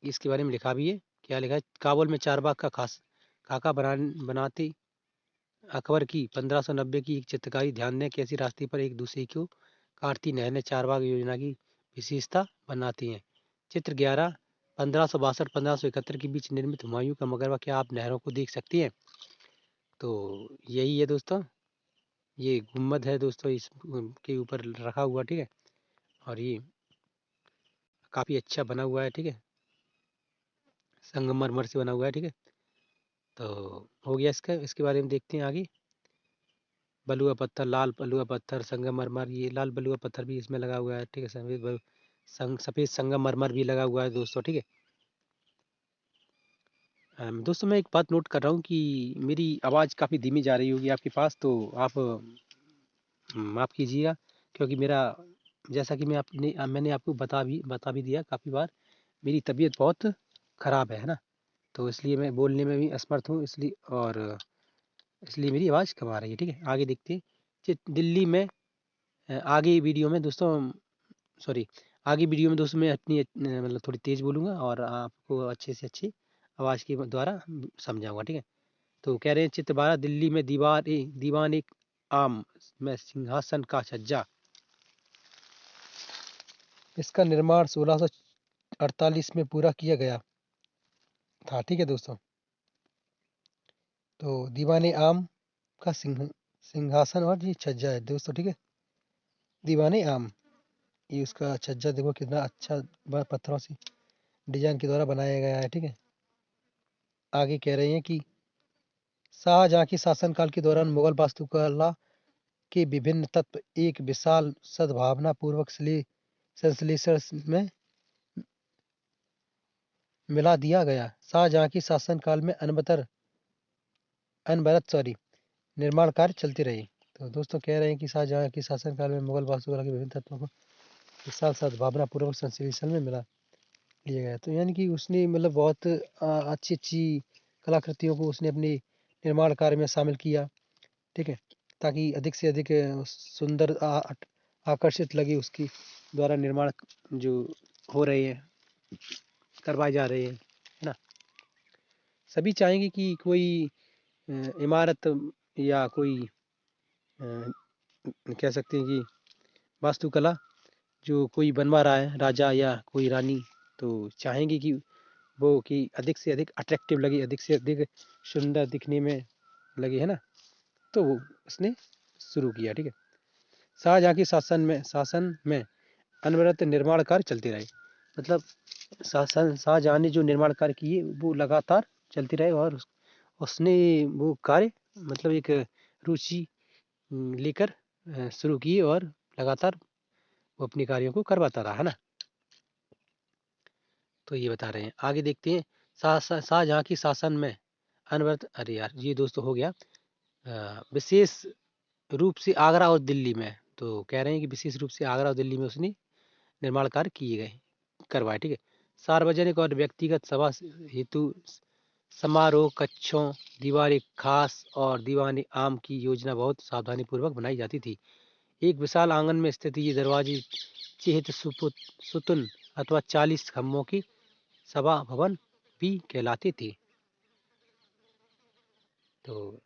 इसके बारे में लिखा भी है। क्या लिखा है, काबुल में चारबाग का खाका बनाते अकबर की 1590 की एक चित्रकारी। ध्यान दें कैसी रास्ते पर एक दूसरे को काटती नहरें चारबाग योजना की विशेषता बनाती हैं। चित्र 11 1562-1571 के बीच निर्मित हुमायूं का मकबरा। क्या आप नहरों को देख सकती हैं? तो यही है दोस्तों, ये गुम्बद है दोस्तों, इस के ऊपर रखा हुआ। ठीक है, और ये काफ़ी अच्छा बना हुआ है। ठीक है, संगमरमर से बना हुआ है। ठीक है, तो हो गया इसका, इसके बारे में देखते हैं आगे। बलुआ पत्थर, लाल बलुआ पत्थर, संगमरमर, ये लाल बलुआ पत्थर भी इसमें लगा हुआ है। ठीक है, सफ़ेद संगमरमर भी लगा हुआ है दोस्तों। ठीक है, दोस्तों मैं एक बात नोट कर रहा हूँ कि मेरी आवाज़ काफ़ी धीमी जा रही होगी आपके पास, तो आप माफ़ कीजिएगा, क्योंकि मेरा जैसा कि मैंने आपको बता भी दिया काफ़ी बार, मेरी तबीयत बहुत खराब है ना। तो इसलिए मैं बोलने में भी असमर्थ हूँ, इसलिए मेरी आवाज़ कम आ रही है। ठीक है, आगे देखते हैं। दिल्ली में आगे वीडियो में दोस्तों, सॉरी, आगे वीडियो में दोस्तों मैं अपनी मतलब थोड़ी तेज़ बोलूँगा और आपको अच्छे से अच्छी आवाज़ के द्वारा समझाऊंगा। ठीक है, तो कह रहे हैं चित्र 12, दिल्ली में दीवान एक आम में सिंहासन का छज्जा, इसका निर्माण 1648 में पूरा किया गया था। ठीक है दोस्तों, तो दीवाने आम का सिंहासन और ये छज्जा है दोस्तों। ठीक है, दीवाने आम, ये उसका छज्जा देखो कितना अच्छा पत्थरों से डिजाइन के द्वारा बनाया गया है। ठीक है, आगे कह रहे हैं कि शाहजहां के शासनकाल के दौरान मुगल वास्तुकला के विभिन्न तत्व एक विशाल सद्भावना पूर्वक संश्लेषण में मिला दिया गया। शाहजहां के शासनकाल में अनवरत निर्माण कार्य चलते रहे। तो दोस्तों कह रहे हैं कि शाहजहां के शासनकाल में मुगल वास्तुकला के विभिन्न तत्वों को विशाल सद्भावना पूर्वक संश्लेषण में मिला लिया गया। तो यानी कि उसने मतलब बहुत अच्छी अच्छी कलाकृतियों को उसने अपने निर्माण कार्य में शामिल किया। ठीक है, ताकि अधिक से अधिक सुंदर आकर्षित लगे उसकी द्वारा निर्माण जो हो रहे हैं, करवाए जा रहे हैं, है ना। सभी चाहेंगे कि कोई इमारत या कोई कह सकते हैं कि वास्तुकला जो कोई बनवा रहा है, राजा या कोई रानी, तो चाहेंगे कि वो कि अधिक से अधिक अट्रैक्टिव लगे, अधिक से अधिक सुंदर दिखने में लगे, है ना। तो वो उसने शुरू किया। ठीक है, शाहजहां के शासन में अनवरत निर्माण कार्य चलते रहे। मतलब शाहजहां ने जो निर्माण कार्य किए वो लगातार चलते रहे, और उसने वो कार्य मतलब एक रुचि लेकर शुरू किए, और लगातार वो अपने कार्यों को करवाता रहा, है ना। तो ये बता रहे हैं, आगे देखते हैं। शाहजहां की शासन में अनवरत, अरे यार ये दोस्तों हो गया विशेष रूप से आगरा और दिल्ली में। तो कह रहे हैं कि विशेष रूप से आगरा और दिल्ली में उसने निर्माण कार्य किए गए, करवाए। ठीक है, सार्वजनिक और व्यक्तिगत सभा हेतु समारोह कक्षों, दीवारें खास और दीवाने आम की योजना बहुत सावधानी पूर्वक बनाई जाती थी। एक विशाल आंगन में स्थित ये दरवाजे चिहित सुतुन अथवा 40 खम्भों की सभा भवन भी कहलाते थे। तो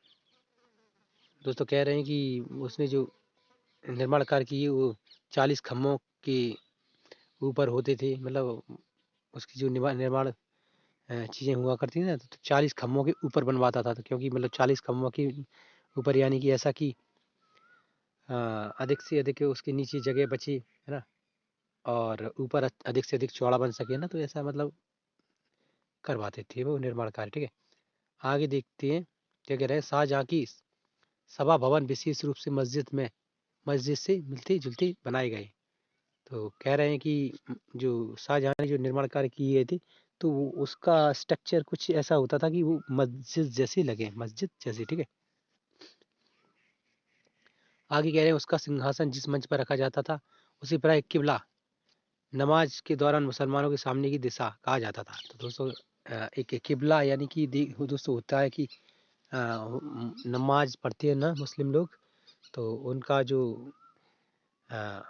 दोस्तों कह रहे हैं कि उसने जो निर्माण कार्य किए वो 40 खम्भों के ऊपर होते थे। मतलब उसकी जो निर्माण चीज़ें हुआ करती थी ना, तो 40 खम्भों के ऊपर बनवाता था। तो क्योंकि मतलब 40 खम्भों के ऊपर, यानी कि ऐसा कि अधिक से अधिक उसके नीचे जगह बची, है ना, और ऊपर अधिक से अधिक चौड़ा बन सके ना, तो ऐसा मतलब करवाते थे वो निर्माण कार्य। ठीक है, आगे देखते हैं क्या कह रहे हैं। शाहजहां की सभा भवन विशेष रूप से मस्जिद से मिलते जुलते बनाए गए। तो कह रहे हैं कि जो शाहजहां ने जो निर्माण कार्य किए थे, तो उसका स्ट्रक्चर कुछ ऐसा होता था कि वो मस्जिद जैसे लगे, मस्जिद जैसे। ठीक है, आगे कह रहे हैं उसका सिंहासन जिस मंच पर रखा जाता था उसी पर एक किबला, नमाज के दौरान मुसलमानों के सामने की दिशा कहा जाता था। तो दोस्तों एक किबला यानी कि दोस्तों होता है कि नमाज पढ़ते हैं ना मुस्लिम लोग, तो उनका जो आ,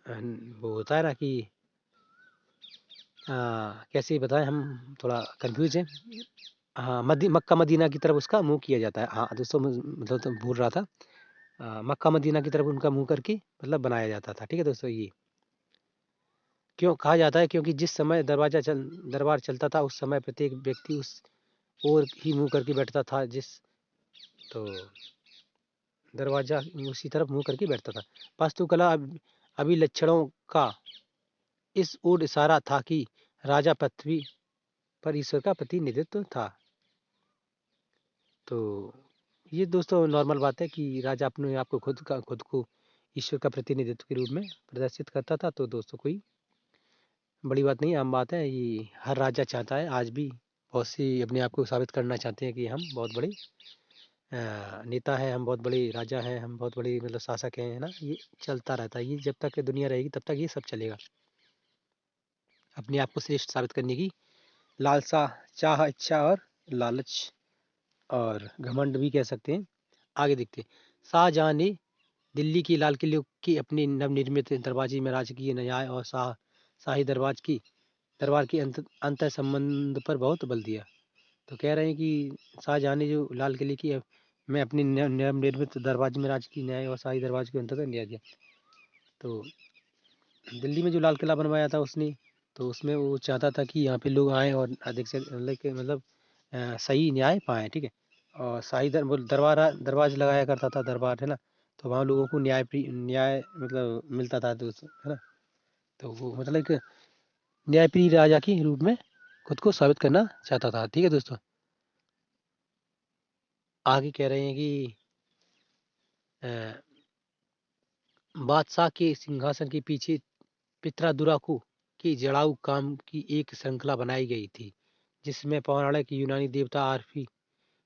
वो होता है ना कि कैसे बताएं, हम थोड़ा कंफ्यूज हैं। हाँ, मक्का मदीना की तरफ उसका मुंह किया जाता है। हाँ दोस्तों, मतलब तो भूल रहा था। मक्का मदीना की तरफ उनका मुंह करके मतलब बनाया जाता था। ठीक है दोस्तों, ये क्यों कहा जाता है, क्योंकि जिस समय दरबार चलता था उस समय प्रत्येक व्यक्ति उस ओर ही मुंह करके बैठता था, तो दरवाजा उसी तरफ मुंह करके बैठता था। वास्तुकला अभिलक्षणों का इस ओर इशारा था कि राजा पृथ्वी पर ईश्वर का प्रतिनिधित्व था। तो ये दोस्तों नॉर्मल बात है कि राजा अपने आप को खुद को ईश्वर का प्रतिनिधित्व के रूप में प्रदर्शित करता था। तो दोस्तों कोई बड़ी बात नहीं, आम बात है। ये हर राजा चाहता है, आज भी बहुत सी अपने आप को साबित करना चाहते हैं कि हम बहुत बड़े नेता है, हम बहुत बड़े राजा हैं, हम बहुत बड़े मतलब शासक हैं, है ना। ये चलता रहता है, ये जब तक दुनिया रहेगी तब तक ये सब चलेगा। अपने आप को श्रेष्ठ साबित करने की लालसा, चाह, इच्छा और लालच और घमंड भी कह सकते हैं। आगे देखते हैं। शाहजहां ने दिल्ली की लाल किले की अपनी नवनिर्मित दरवाजे में राजकीय न्याय और शाही दरबार की अंतर संबंध पर बहुत बल दिया। तो कह रहे हैं कि शाहजहां ने जो लाल किले की में अपनी नवनिर्मित दरवाजे में राजकीय न्याय और शाही दरबार के अंतर्गत न्याय दिया। तो दिल्ली में जो लाल किला बनवाया था उसने, तो उसमें वो चाहता था कि यहाँ पे लोग आएँ और अधिक से मतलब सही न्याय पाएँ, ठीक है। और शाही दरबार लगाया करता था, दरबार है ना, तो वहाँ लोगों को न्याय मतलब मिलता था, तो है ना। तो वो मतलब एक न्यायप्रिय राजा के रूप में खुद को साबित करना चाहता था, ठीक है दोस्तों। आगे कह रहे हैं कि अ, बादशाह के सिंहासन के पीछे पित्रादुराकू की जड़ाऊ काम की एक श्रृंखला बनाई गई थी, जिसमें पौराणिक यूनानी देवता आर्फी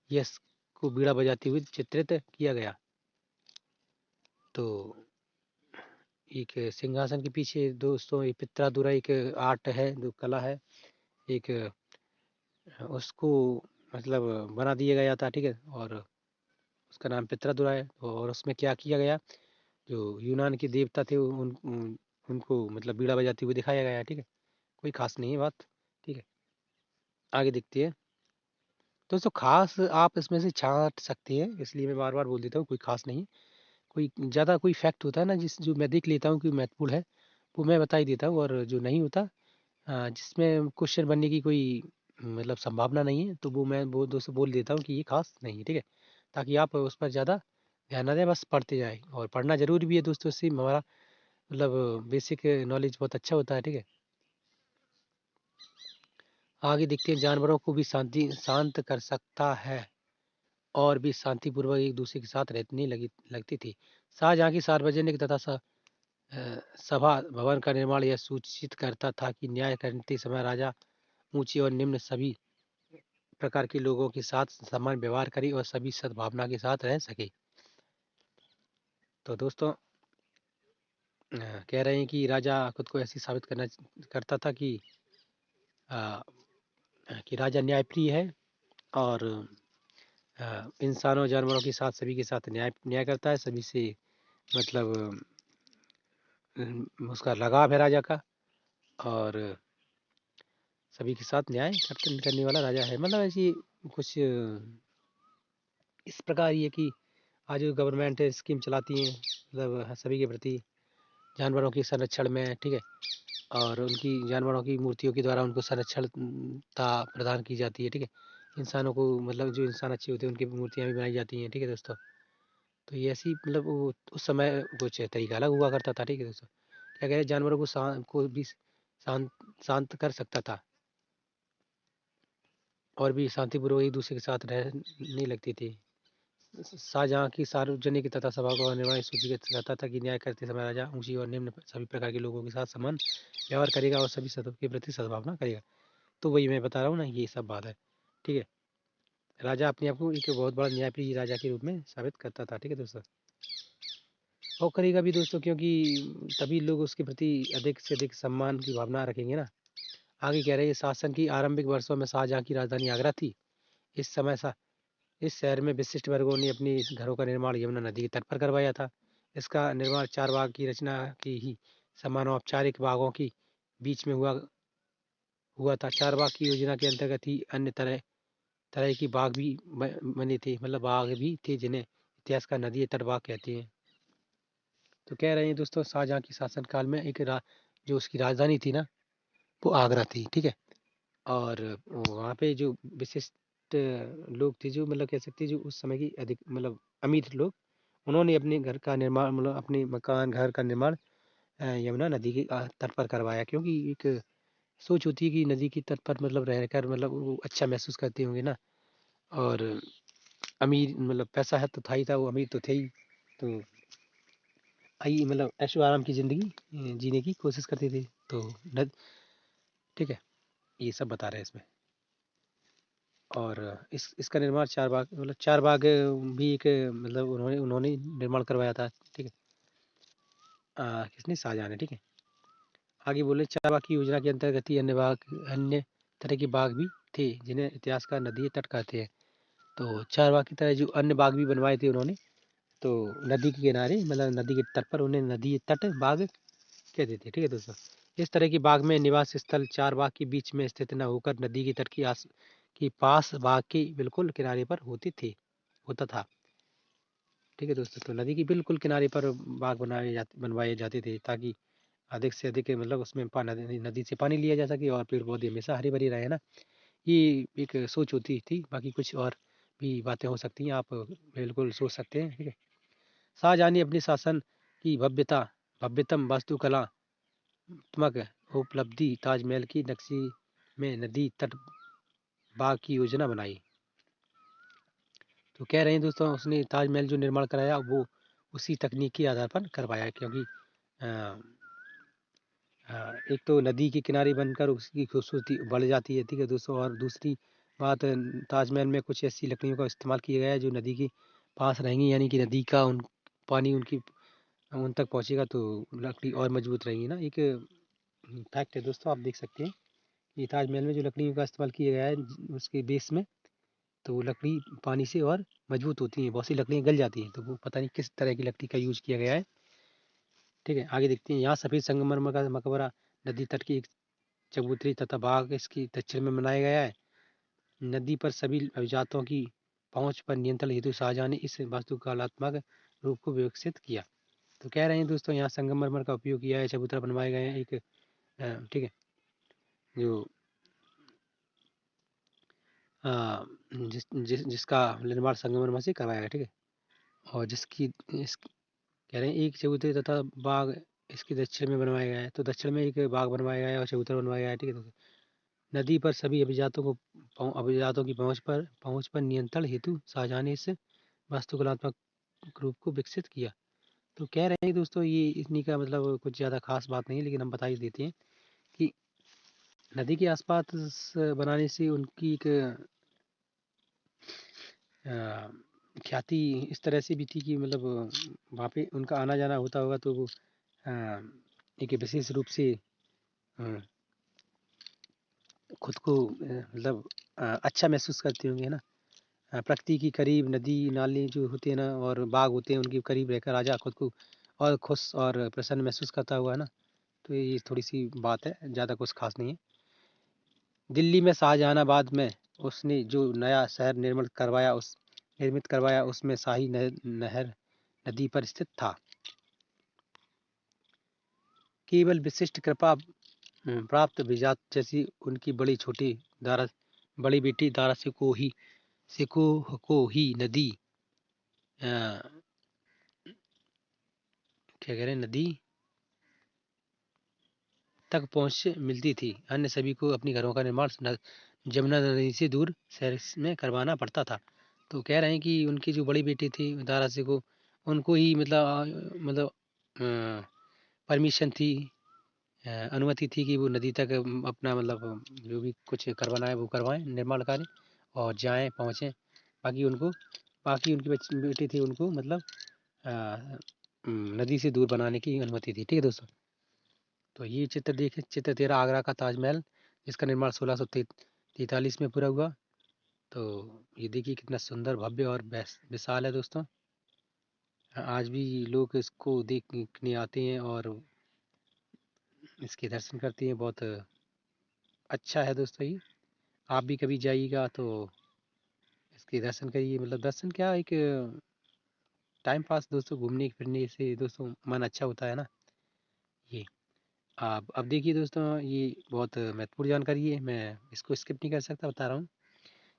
यस को बीड़ा बजाते हुए चित्रित किया गया। तो एक सिंहासन के पीछे दोस्तों ये पित्रादुरा एक आर्ट है, जो कला है, एक उसको मतलब बना दिया गया था, ठीक है। और उसका नाम पित्रादुरा है। और उसमें क्या किया गया, जो यूनान के देवता थे उनको मतलब बीड़ा बजाते हुए दिखाया गया है, ठीक है। कोई खास नहीं है बात, ठीक है। आगे देखते हैं दोस्तों। खास आप इसमें से छांट सकते हैं, इसलिए मैं बार बार बोल देता हूँ, कोई खास नहीं। कोई ज़्यादा कोई फैक्ट होता है ना, जो मैं देख लेता हूँ कि महत्वपूर्ण है, वो मैं बता ही देता हूँ। और जो नहीं होता, जिसमें क्वेश्चन बनने की कोई मतलब संभावना नहीं है, तो वो मैं वो दोस्तों बोल देता हूँ कि ये खास नहीं है, ठीक है। ताकि आप उस पर ज़्यादा ध्यान ना दें, बस पढ़ते जाएं। और पढ़ना जरूरी भी है दोस्तों, इससे हमारा मतलब बेसिक नॉलेज बहुत अच्छा होता है, ठीक है। आगे देखते हैं। जानवरों को भी शांत कर सकता है और भी शांतिपूर्वक एक दूसरे के साथ रहने लगती थी। शाहजहां की सार्वजनिक तथा सभा भवन का निर्माण यह सूचित करता था कि न्याय करते समय राजा ऊंचे और निम्न सभी प्रकार के लोगों के साथ समान व्यवहार करे और सभी सद्भावना के साथ रह सके। तो दोस्तों कह रहे हैं कि राजा खुद को ऐसी साबित करना करता था अ, कि राजा न्यायप्रिय है और इंसानों जानवरों के साथ सभी के साथ न्याय न्याय करता है, सभी से मतलब उसका लगाव है राजा का। और सभी के साथ न्याय करने वाला राजा है। मतलब ऐसी कुछ इस प्रकार ये कि आज जो गवर्नमेंट स्कीम चलाती है मतलब सभी के प्रति जानवरों के संरक्षण में, ठीक है। और उनकी जानवरों की मूर्तियों के द्वारा उनको संरक्षणता प्रदान की जाती है, ठीक है। इंसानों को मतलब जो इंसान अच्छे होते हैं उनकी मूर्तियाँ भी बनाई जाती हैं, ठीक है दोस्तों। तो ये ऐसी मतलब वो उस समय कुछ तरीका अलग हुआ करता था, ठीक है दोस्तों। क्या कह रहे हैं, जानवरों को भी शांत शांत कर सकता था और भी शांतिपूर्वक एक दूसरे के साथ रहने लगती थी। शाहजहाँ की सार्वजनिक तथा सभा का निर्माण सूचीगत करता था कि न्याय करते समय राजा ऊंची और निम्न सभी प्रकार के लोगों के साथ समान व्यवहार करेगा और सभी सदस्य के प्रति सद्भावना करेगा। तो वही मैं बता रहा हूँ ना, ये सब बात है, ठीक है। राजा अपने आप को एक बहुत बड़ा न्यायप्रिय राजा के रूप में साबित करता था, ठीक है दोस्तों। और करेगा भी दोस्तों, क्योंकि तभी लोग उसके प्रति अधिक से अधिक सम्मान की भावना रखेंगे ना। आगे कह रहे हैं, शासन की आरंभिक वर्षों में शाहजहाँ की राजधानी आगरा थी। इस समय इस शहर में विशिष्ट वर्गों ने अपने घरों का निर्माण यमुना नदी के तट पर करवाया था। इसका निर्माण चार बाग की रचना की ही समान औपचारिक बागों की बीच में हुआ था। चार बाग की योजना के अंतर्गत ही अन्य तरह तरह की बाग भी बने थे, मतलब बाग भी थे जिन्हें इतिहास का नदी तट बाग कहते हैं। तो कह रहे हैं दोस्तों, शाहजहाँ की शासन काल में जो उसकी राजधानी थी ना, वो आगरा थी, ठीक है। और वहाँ पे जो विशिष्ट लोग थे, जो मतलब कह सकते हैं जो उस समय की अधिक मतलब अमीर लोग, उन्होंने अपने घर का निर्माण मतलब अपने मकान घर का निर्माण यमुना नदी के तट पर करवाया, क्योंकि एक सोच होती है कि नदी के तट पर मतलब रहकर मतलब वो अच्छा महसूस करते होंगे ना। और अमीर मतलब पैसा है तो था ही था, वो अमीर तो थे ही। तो आई मतलब ऐशो आराम की जिंदगी जीने की कोशिश करते थे। तो ठीक है, ये सब बता रहे हैं इसमें। और इसका निर्माण चार बाग भी एक मतलब उन्होंने उन्होंने निर्माण करवाया था, ठीक है। किसने, शाहजहाँ ने, ठीक है। आगे बोले, चार बाग की योजना के अंतर्गत ही अन्य तरह के बाग भी थे जिन्हें इतिहासकार नदी तट कहते हैं। तो चारबाग की तरह जो अन्य बाग भी बनवाए थे उन्होंने, तो नदी के किनारे मतलब नदी के तट पर उन्हें नदी तट बाग कहते थे। ठीक है दोस्तों, इस तरह की बाग में निवास स्थल चार बाग के बीच में स्थित न होकर नदी के तट की पास बाग के बिल्कुल किनारे पर होता था। ठीक है दोस्तों, तो नदी की बिल्कुल किनारे पर बाग बनवाए जाते थे ताकि अधिक से अधिक मतलब उसमें नदी से पानी लिया जा सके और पेड़ पौधे हमेशा हरे भरे रहे ना। ये एक सोच होती थी, बाकी कुछ और भी बातें हो सकती हैं, आप बिल्कुल सोच सकते हैं। ठीक है, शाहजहां ने अपने शासन की भव्यतम वास्तुकलात्मक उपलब्धि ताजमहल की नक्शी में नदी तट बाग की योजना बनाई। तो कह रहे हैं दोस्तों, उसने ताजमहल जो निर्माण कराया वो उसी तकनीक के आधार पर करवाया, क्योंकि अ, एक तो नदी के किनारे बनकर उसकी खूबसूरती बढ़ जाती है। ठीक है दोस्तों, और दूसरी बात, ताजमहल में कुछ ऐसी लकड़ियों का इस्तेमाल किया गया है जो नदी के पास रहेंगी, यानी कि नदी का पानी उन तक पहुंचेगा तो लकड़ी और मजबूत रहेगी ना। एक फैक्ट है दोस्तों, आप देख सकते हैं कि ताजमहल में जो लकड़ियों का इस्तेमाल किया गया है उसके बेस में, तो वो लकड़ी पानी से और मजबूत होती हैं। बहुत सी लकड़ियाँ गल जाती हैं, तो वो पता नहीं किस तरह की लकड़ी का यूज किया गया है। ठीक है, आगे देखते हैं। यहाँ सफ़ेद संगमरमर का मकबरा नदी तट की एक चबूतरी तथा बाग इसकी दक्षिण में बनाया गया है। नदी पर सभी अभिजातों की पहुंच पर नियंत्रण हेतु शाहजहां ने इस वास्तुकलात्मक रूप को विकसित किया। तो कह रहे हैं दोस्तों, यहाँ संगमरमर का उपयोग किया है, चबूतरा बनवाए गए हैं एक ठीक है, जो जिसका निर्माण संगमरमर से करवाया गया। ठीक है, और कह रहे हैं एक चबूतरे तथा बाग इसके दक्षिण में बनवाया गया है। तो दक्षिण में एक बाग बनवाया गया है और चबूतरा बनवाया गया है। ठीक है दोस्तों, नदी पर सभी अभिजातों की पहुंच पर नियंत्रण हेतु शाहजहां ने इस वास्तुकलात्मक रूप को विकसित किया। तो कह रहे हैं दोस्तों, ये इतनी का मतलब कुछ ज़्यादा खास बात नहीं है, लेकिन हम बता ही देते हैं कि नदी के आसपास बनाने से उनकी एक ख्याति इस तरह से भी थी कि मतलब वहाँ पे उनका आना जाना होता होगा, तो वो एक विशेष रूप से खुद को मतलब अच्छा महसूस करते होंगे, है ना। प्रकृति के करीब नदी नाले जो होते हैं ना और बाग होते हैं, उनके करीब रहकर राजा खुद को और खुश और प्रसन्न महसूस करता हुआ है ना। तो ये थोड़ी सी बात है, ज़्यादा कुछ खास नहीं है। दिल्ली में शाहजहानाबाद में उसने जो नया शहर निर्मित करवाया उसमें शाही नहर नदी पर स्थित था। केवल विशिष्ट कृपा प्राप्त विजात जैसी उनकी बड़ी बेटी दारा सिको ही नदी क्या कह रहे हैं, नदी तक पहुंच मिलती थी। अन्य सभी को अपनी घरों का निर्माण जमुना नदी से दूर शहर में करवाना पड़ता था। तो कह रहे हैं कि उनकी जो बड़ी बेटी थी दारा सिको, उनको ही मतलब परमिशन थी, अनुमति थी कि वो नदी तक अपना मतलब जो भी कुछ करवाना है वो करवाएं निर्माण कार्य और जाएं पहुँचें। बाकी उनकी बेटी थी उनको मतलब नदी से दूर बनाने की अनुमति थी। ठीक है दोस्तों, तो ये चित्र देखिए, चित्र 13 आगरा का ताजमहल, जिसका निर्माण 1643 में पूरा हुआ। तो ये देखिए कितना सुंदर भव्य और विशाल है दोस्तों। आज भी लोग इसको देखने आते हैं और इसके दर्शन करते हैं। बहुत अच्छा है दोस्तों ये, आप भी कभी जाइएगा तो इसके दर्शन करिए। मतलब दर्शन क्या, एक टाइम पास दोस्तों, घूमने फिरने से दोस्तों मन अच्छा होता है ना। ये आप अब देखिए दोस्तों, ये बहुत महत्वपूर्ण जानकारी है, मैं इसको स्किप नहीं कर सकता, बता रहा हूँ।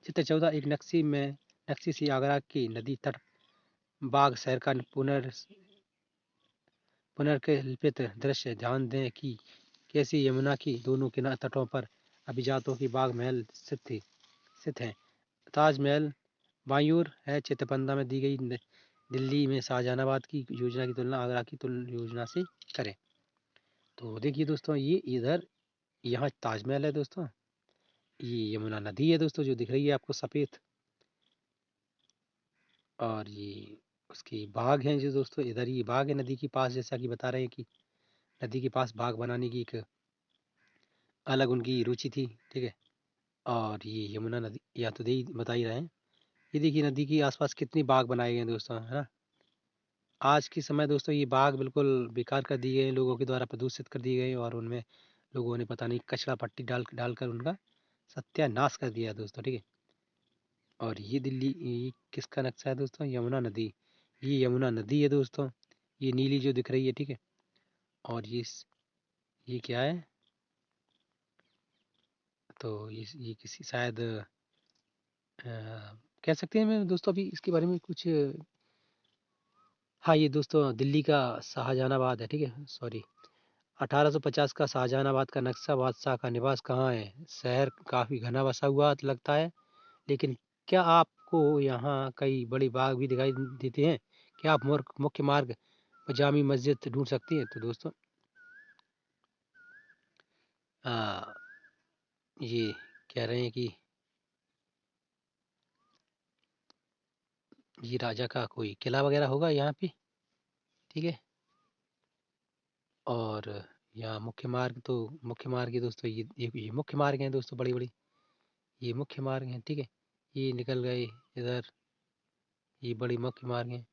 चित्र 14 एक नक्शे से आगरा के नदी तट बाग शहर का पुनर्कल्पित दृश्य। ध्यान दें कि कैसे यमुना की दोनों तटों पर अभिजातों की बाग महल स्थित हैं। ताजमहल बायूं है, चित्र 15 में दी गई दिल्ली में शाहजहानाबाद की योजना की तुलना आगरा की योजना से करें। तो देखिए दोस्तों, ये यहाँ ताजमहल है दोस्तों, ये यमुना नदी है दोस्तों जो दिख रही है आपको सफ़ेद, और ये उसके बाग हैं जो दोस्तों, इधर ही बाग है नदी के पास, जैसा कि बता रहे हैं कि नदी के पास बाग बनाने की एक अलग उनकी रुचि थी। ठीक है, और ये यमुना नदी या तो दे बता ही रहे हैं। ये देखिए नदी के आसपास कितनी बाग बनाए गए हैं दोस्तों, है ना। आज के समय दोस्तों ये बाग बिल्कुल बेकार कर दिए गए, लोगों के द्वारा प्रदूषित कर दिए गए और उनमें लोगों ने पता नहीं कचरा पट्टी डालकर उनका सत्यानाश कर दिया दोस्तों, ठीक है। और ये दिल्ली, ये किसका नक्शा है दोस्तों? यमुना नदी। ये यमुना नदी है दोस्तों, ये नीली जो दिख रही है, ठीक है। और ये क्या है? तो ये किसी शायद कह सकते हैं मैं दोस्तों, अभी इसके बारे में कुछ। हाँ, ये दोस्तों दिल्ली का शाहजहानाबाद है, ठीक है, सॉरी। 1850 का शाहजहानाबाद का नक्शा। बादशाह का निवास कहाँ है? शहर काफ़ी घना बसा हुआ लगता है, लेकिन क्या आपको यहाँ कई बड़े बाग भी दिखाई देते हैं? क्या आप मुख्य मार्ग पर जामी मस्जिद ढूंढ सकती हैं? तो दोस्तों आ, ये कह रहे हैं कि ये राजा का कोई किला वगैरह होगा यहाँ पे, ठीक है। और यहाँ मुख्य मार्ग है दोस्तों, ये मुख्य मार्ग हैं दोस्तों, बड़ी बड़ी ये मुख्य मार्ग हैं, ठीक है। ये निकल गए इधर, ये बड़ी मुख्य मार्ग हैं।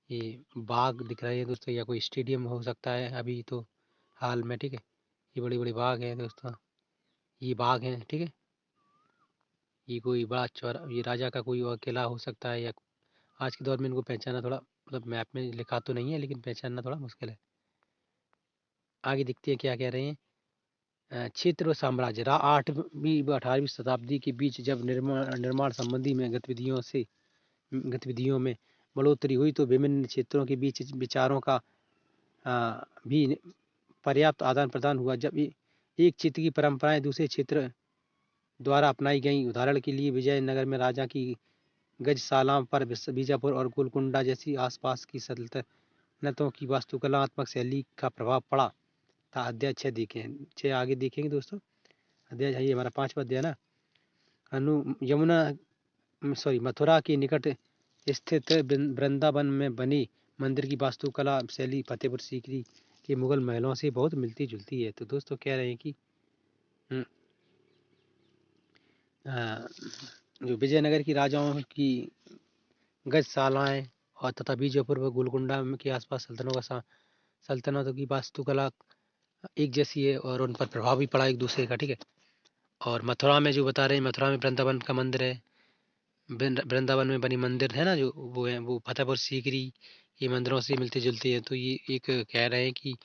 ये बाग दिख रहे हैं दोस्तों, या कोई स्टेडियम हो सकता है अभी तो हाल में, ठीक है। ये बड़ी बड़ी बाग हैं दोस्तों, ये बाग हैं, ठीक है। ये कोई बड़ा चौरा, ये राजा का कोई और किला हो सकता है, या आज के दौर में इनको पहचानना थोड़ा, मतलब मैप में लिखा तो नहीं है लेकिन पहचानना थोड़ा मुश्किल है। आगे दिखते हैं क्या कह रहे हैं। क्षेत्र व साम्राज्य। 8वीं व 18वीं शताब्दी के बीच जब निर्माण संबंधी में गतिविधियों में बढ़ोतरी हुई तो विभिन्न क्षेत्रों के बीच विचारों का भी पर्याप्त आदान प्रदान हुआ। जब एक क्षेत्र की परंपराएं दूसरे क्षेत्र द्वारा अपनाई गईं, उदाहरण के लिए विजयनगर में राजा की गजशाला पर बीजापुर और गोलकुंडा जैसी आसपास की सल्तनतों की वास्तुकलात्मक शैली का प्रभाव पड़ा था। अध्याय 6 देखें, 6 आगे देखेंगे दोस्तों। अध्याय ये हमारा 5वां अध्याय ना। मथुरा के निकट स्थित वृंदावन में बनी मंदिर की वास्तुकला शैली फतेहपुर सीकरी के मुगल महलों से बहुत मिलती जुलती है। तो दोस्तों कह रहे हैं कि जो विजयनगर की राजाओं की गजशालाएं और तथा बीजापुर व गोलकुंडा के आसपास सल्तनतों की वास्तुकला एक जैसी है और उन पर प्रभाव भी पड़ा एक दूसरे का, ठीक है। और मथुरा में जो बता रहे हैं, मथुरा में वृंदावन का मंदिर है, वृंदावन में बनी मंदिर है ना, जो वो है वो फतेहपुर सीकरी ये मंदिरों से मिलती जुलती है। तो ये एक कह रहे हैं कि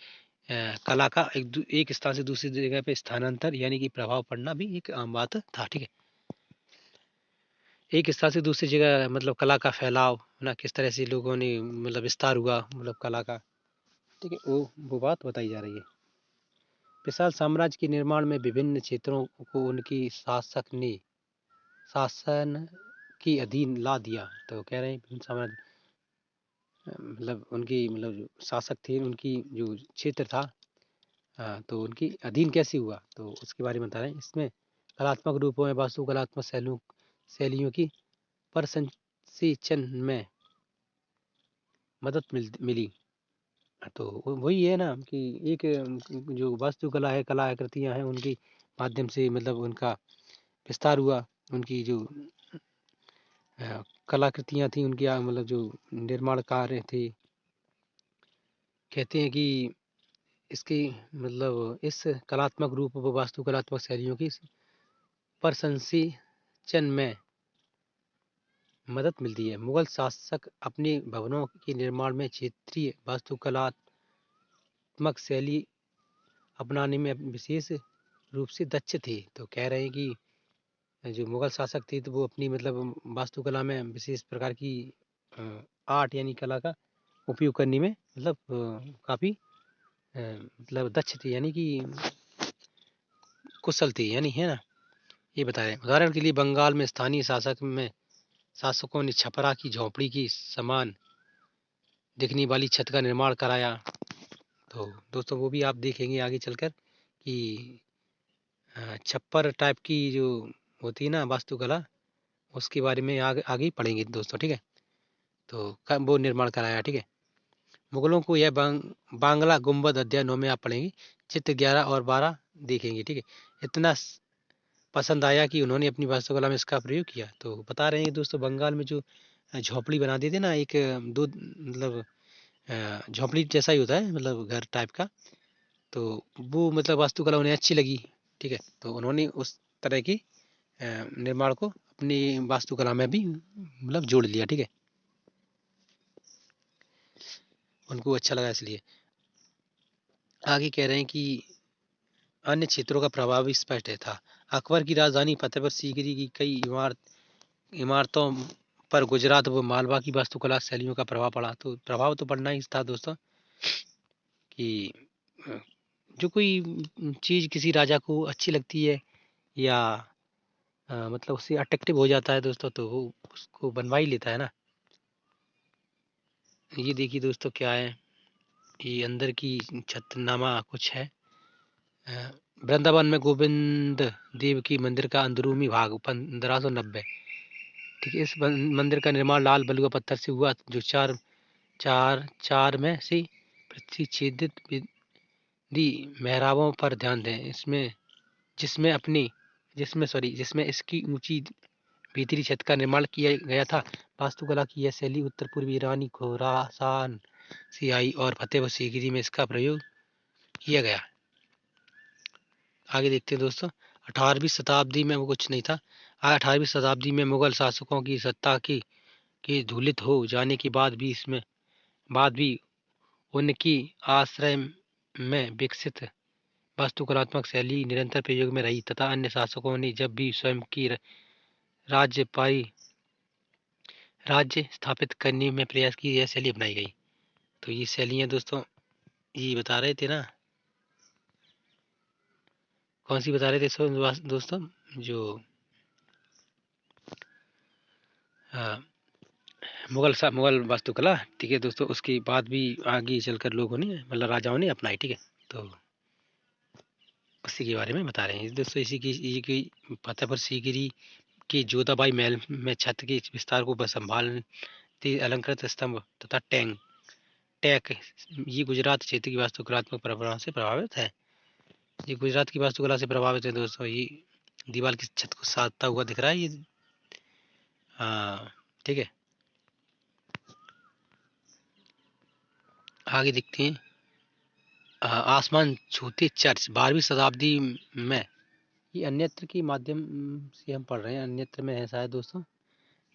कला का एक स्थान से दूसरी जगह पे स्थानांतर यानी कि प्रभाव पड़ना भी एक आम बात था, ठीक है। एक स्थान से दूसरी जगह मतलब कला का फैलाव ना, किस तरह से लोगों ने मतलब विस्तार हुआ मतलब कला का, ठीक है, वो बात बताई जा रही है। विशाल साम्राज्य के निर्माण में विभिन्न क्षेत्रों को उनकी शासन के अधीन ला दिया। तो कह रहे हैं विभिन्न साम्राज्य मतलब उनकी मतलब जो शासक थे उनकी जो क्षेत्र था, तो उनकी अधीन कैसे हुआ तो उसके बारे में बता रहे हैं। इसमें कलात्मक रूपों में वास्तुकलात्मक शैलियों की प्रसंसिचन में मदद मिली। तो वही है ना कि एक जो वास्तुकला है, कलाकृतियाँ हैं, उनकी माध्यम से मतलब उनका विस्तार हुआ। उनकी जो कलाकृतियाँ थी उनकी मतलब जो निर्माण कार्य थे, कहते हैं कि इसकी मतलब इस कलात्मक रूप व वास्तुकलात्मक शैलियों की प्रशंसिचन में मदद मिलती है। मुगल शासक अपने भवनों के निर्माण में क्षेत्रीय वास्तुकलात्मक शैली अपनाने में विशेष रूप से दक्ष थे। तो कह रहे हैं कि जो मुगल शासक थे तो वो अपनी मतलब वास्तुकला में विशेष प्रकार की आर्ट यानी कला का उपयोग करने में मतलब काफ़ी मतलब दक्ष थे, यानी कि कुशल थे, यानी है ना, ये बता रहे हैं। उदाहरण के लिए बंगाल में स्थानीय शासकों ने छपरा की झोपड़ी की समान दिखने वाली छत का निर्माण कराया। तो दोस्तों वो भी आप देखेंगे आगे चलकर कि छप्पर टाइप की जो होती है ना वास्तुकला, उसके बारे में आगे आगे ही पढ़ेंगे दोस्तों, ठीक है। तो वो निर्माण कराया, ठीक है। मुगलों को यह बांग्ला गुंबद अध्याय 9 में आप पढ़ेंगे। चित्र 11 और 12 देखेंगे, ठीक है। इतना पसंद आया कि उन्होंने अपनी वास्तुकला में इसका प्रयोग किया। तो बता रहे हैं दोस्तों, बंगाल में जो झोपड़ी बना देते ना, एक दो मतलब झोपड़ी जैसा ही होता है, मतलब घर टाइप का। तो वो मतलब वास्तुकला उन्हें अच्छी लगी। ठीक है, तो उन्होंने उस तरह की निर्माण को अपनी वास्तुकला में भी मतलब जोड़ लिया। ठीक है, उनको अच्छा लगा इसलिए। आगे कह रहे हैं कि अन्य क्षेत्रों का प्रभाव भी स्पष्ट है था। अकबर की राजधानी फतेहपुर सीकरी की कई इमारतों पर गुजरात व मालवा की वास्तुकला शैलियों का प्रभाव पड़ा। तो प्रभाव तो पड़ना ही था दोस्तों, कि अ, जो कोई चीज़ किसी राजा को अच्छी लगती है या मतलब उससे अट्रैक्टिव हो जाता है दोस्तों, तो वो उसको बनवा ही लेता है ना। ये देखिए दोस्तों क्या है, ये अंदर की छतनामा कुछ है। अ, वृंदावन में गोविंद देव की मंदिर का अंदरूनी भाग 1590। ठीक है, इस मंदिर का निर्माण लाल बलुआ पत्थर से हुआ, जो चार चार चार में से प्रतिच्छेदित विधि मेहराबों पर ध्यान दें। इसमें जिसमें अपनी जिसमें इसकी ऊंची भीतरी छत का निर्माण किया गया था। वास्तुकला की यह शैली उत्तर पूर्वी ईरानी, खोरासान, सियाई और फतेहपुर सीकरी में इसका प्रयोग किया गया। आगे देखते हैं दोस्तों। 18वीं शताब्दी में वो कुछ नहीं था। 18वीं शताब्दी में मुगल शासकों की सत्ता के धूलित हो जाने के बाद भी उनकी आश्रय में विकसित वास्तुकलात्मक शैली निरंतर प्रयोग में रही, तथा अन्य शासकों ने जब भी स्वयं की राज्य पाई राज्य स्थापित करने में प्रयास की, यह शैली अपनाई गई। तो ये शैलियाँ दोस्तों, ये बता रहे थे ना, कौन सी बता रहे थे दोस्तों, जो मुगल वास्तुकला। ठीक है दोस्तों, उसके बाद भी आगे चलकर लोगों ने मतलब राजाओं ने अपनाई। ठीक है, तो उसी के बारे में बता रहे हैं दोस्तों। इसी की फतेहपुर सीकरी के जोधाबाई महल में छत के विस्तार को संभालते अलंकृत स्तंभ तथा टैक, ये गुजरात क्षेत्र की वास्तुकलात्मक परंपरा से प्रभावित है। ये गुजरात की वास्तुकला से प्रभावित है दोस्तों। ये दीवार की छत को साधता हुआ दिख रहा है ये। हाँ, ठीक है, आगे देखते हैं। आसमान छूते चर्च 12वीं शताब्दी में, ये अन्यत्र के माध्यम से हम पढ़ रहे हैं, अन्यत्र में है शायद दोस्तों।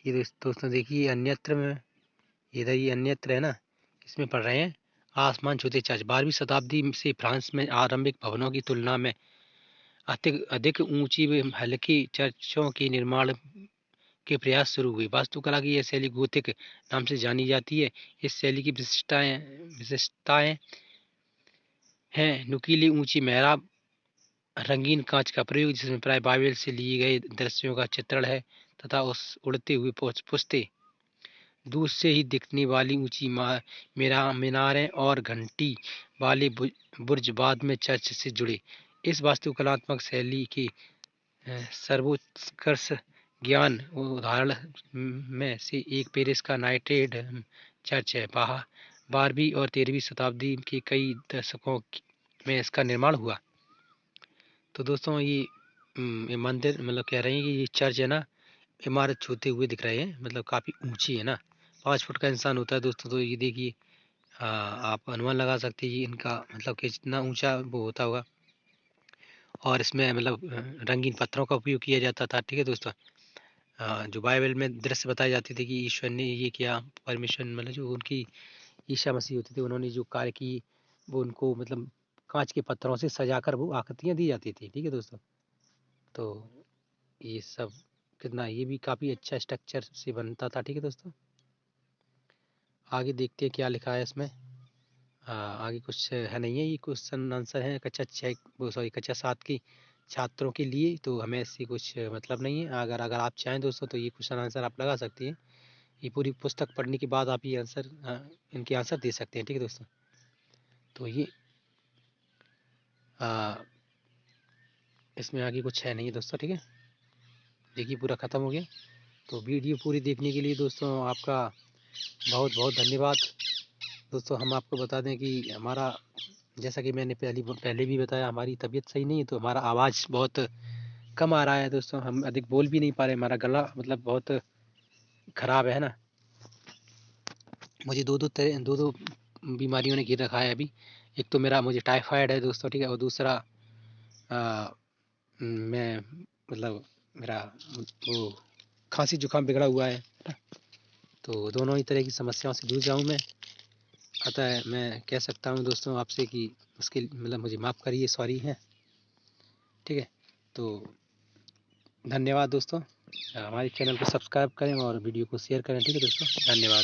ये दोस्तों देखिए, अन्यत्र में, इधर ये अन्यत्र है ना, इसमें पढ़ रहे हैं। आसमान छूते चर्च 12वीं शताब्दी से फ्रांस में आरंभिक भवनों की तुलना में अधिक अधिक ऊंची व हल्की चर्चों के निर्माण के प्रयास शुरू हुए। वास्तुकला की यह शैली गोथिक नाम से जानी जाती है। इस शैली की विशिष्टताएं हैं नुकीली ऊंची मेहराब, रंगीन कांच का प्रयोग जिसमें प्राय बाइबल से लिए गए दृश्यों का चित्रण है, तथा उस उड़ते हुए पुष्ते दूर से ही दिखने वाली ऊंची मीनारें और घंटी वाले बुर्ज बाद में चर्च से जुड़े। इस वास्तुकलात्मक शैली के सर्वोत्कर्ष ज्ञान उदाहरण में से एक पेरिस का नाइट्रे चर्च है। 12वीं और 13वीं शताब्दी के कई दशकों में इसका निर्माण हुआ। तो दोस्तों ये मंदिर मतलब कह रहे हैं कि ये चर्च है ना, इमारत छूते हुए दिख रहे हैं, मतलब काफ़ी ऊंची है ना। 5 फुट का इंसान होता है दोस्तों, तो ये देखिए आप अनुमान लगा सकते हैं इनका मतलब कि कितना ऊंचा वो होता होगा। और इसमें मतलब रंगीन पत्थरों का उपयोग किया जाता था। ठीक है दोस्तों, जो बाइबल में दृश्य बताए जाते थे कि ईश्वर ने ये किया, परमेश्वर मतलब जो उनकी ईसा मसीह होते थे, उन्होंने जो कार्य की, वो उनको मतलब कांच के पत्थरों से सजाकर वो आकृतियाँ दी जाती थी। ठीक है दोस्तों, तो ये सब कितना, ये भी काफ़ी अच्छा स्ट्रक्चर से बनता था। ठीक है दोस्तों, आगे देखते हैं क्या लिखा है इसमें। आगे कुछ है नहीं है, ये क्वेश्चन आंसर है कक्षा 6 वो सॉरी कक्षा 7 की छात्रों के लिए। तो हमें इससे कुछ मतलब नहीं है। अगर अगर आप चाहें दोस्तों तो ये क्वेश्चन आंसर आप लगा सकती हैं। ये पूरी पुस्तक पढ़ने के बाद आप ये आंसर इनके आंसर दे सकते हैं। ठीक है दोस्तों, तो ये आ, इसमें आगे कुछ है नहीं है दोस्तों। ठीक है, देखिए पूरा ख़त्म हो गया। तो वीडियो पूरी देखने के लिए दोस्तों आपका बहुत बहुत धन्यवाद। दोस्तों हम आपको बता दें कि हमारा, जैसा कि मैंने पहले भी बताया, हमारी तबीयत सही नहीं है, तो हमारा आवाज़ बहुत कम आ रहा है दोस्तों, हम अधिक बोल भी नहीं पा रहे, हमारा गला मतलब बहुत खराब है ना। मुझे दो दो बीमारियों ने घेर रखा है अभी। एक तो मुझे टाइफाइड है दोस्तों, ठीक है, और दूसरा मैं मतलब मेरा वो खांसी जुकाम बिगड़ा हुआ है, तो दोनों ही तरह की समस्याओं से जूझ रहा हूँ मैं। अतः मैं कह सकता हूँ दोस्तों आपसे कि उसके मतलब मुझे माफ़ करिए, सॉरी है, ठीक है। तो धन्यवाद दोस्तों, हमारे चैनल को सब्सक्राइब करें और वीडियो को शेयर करें, ठीक है दोस्तों, धन्यवाद।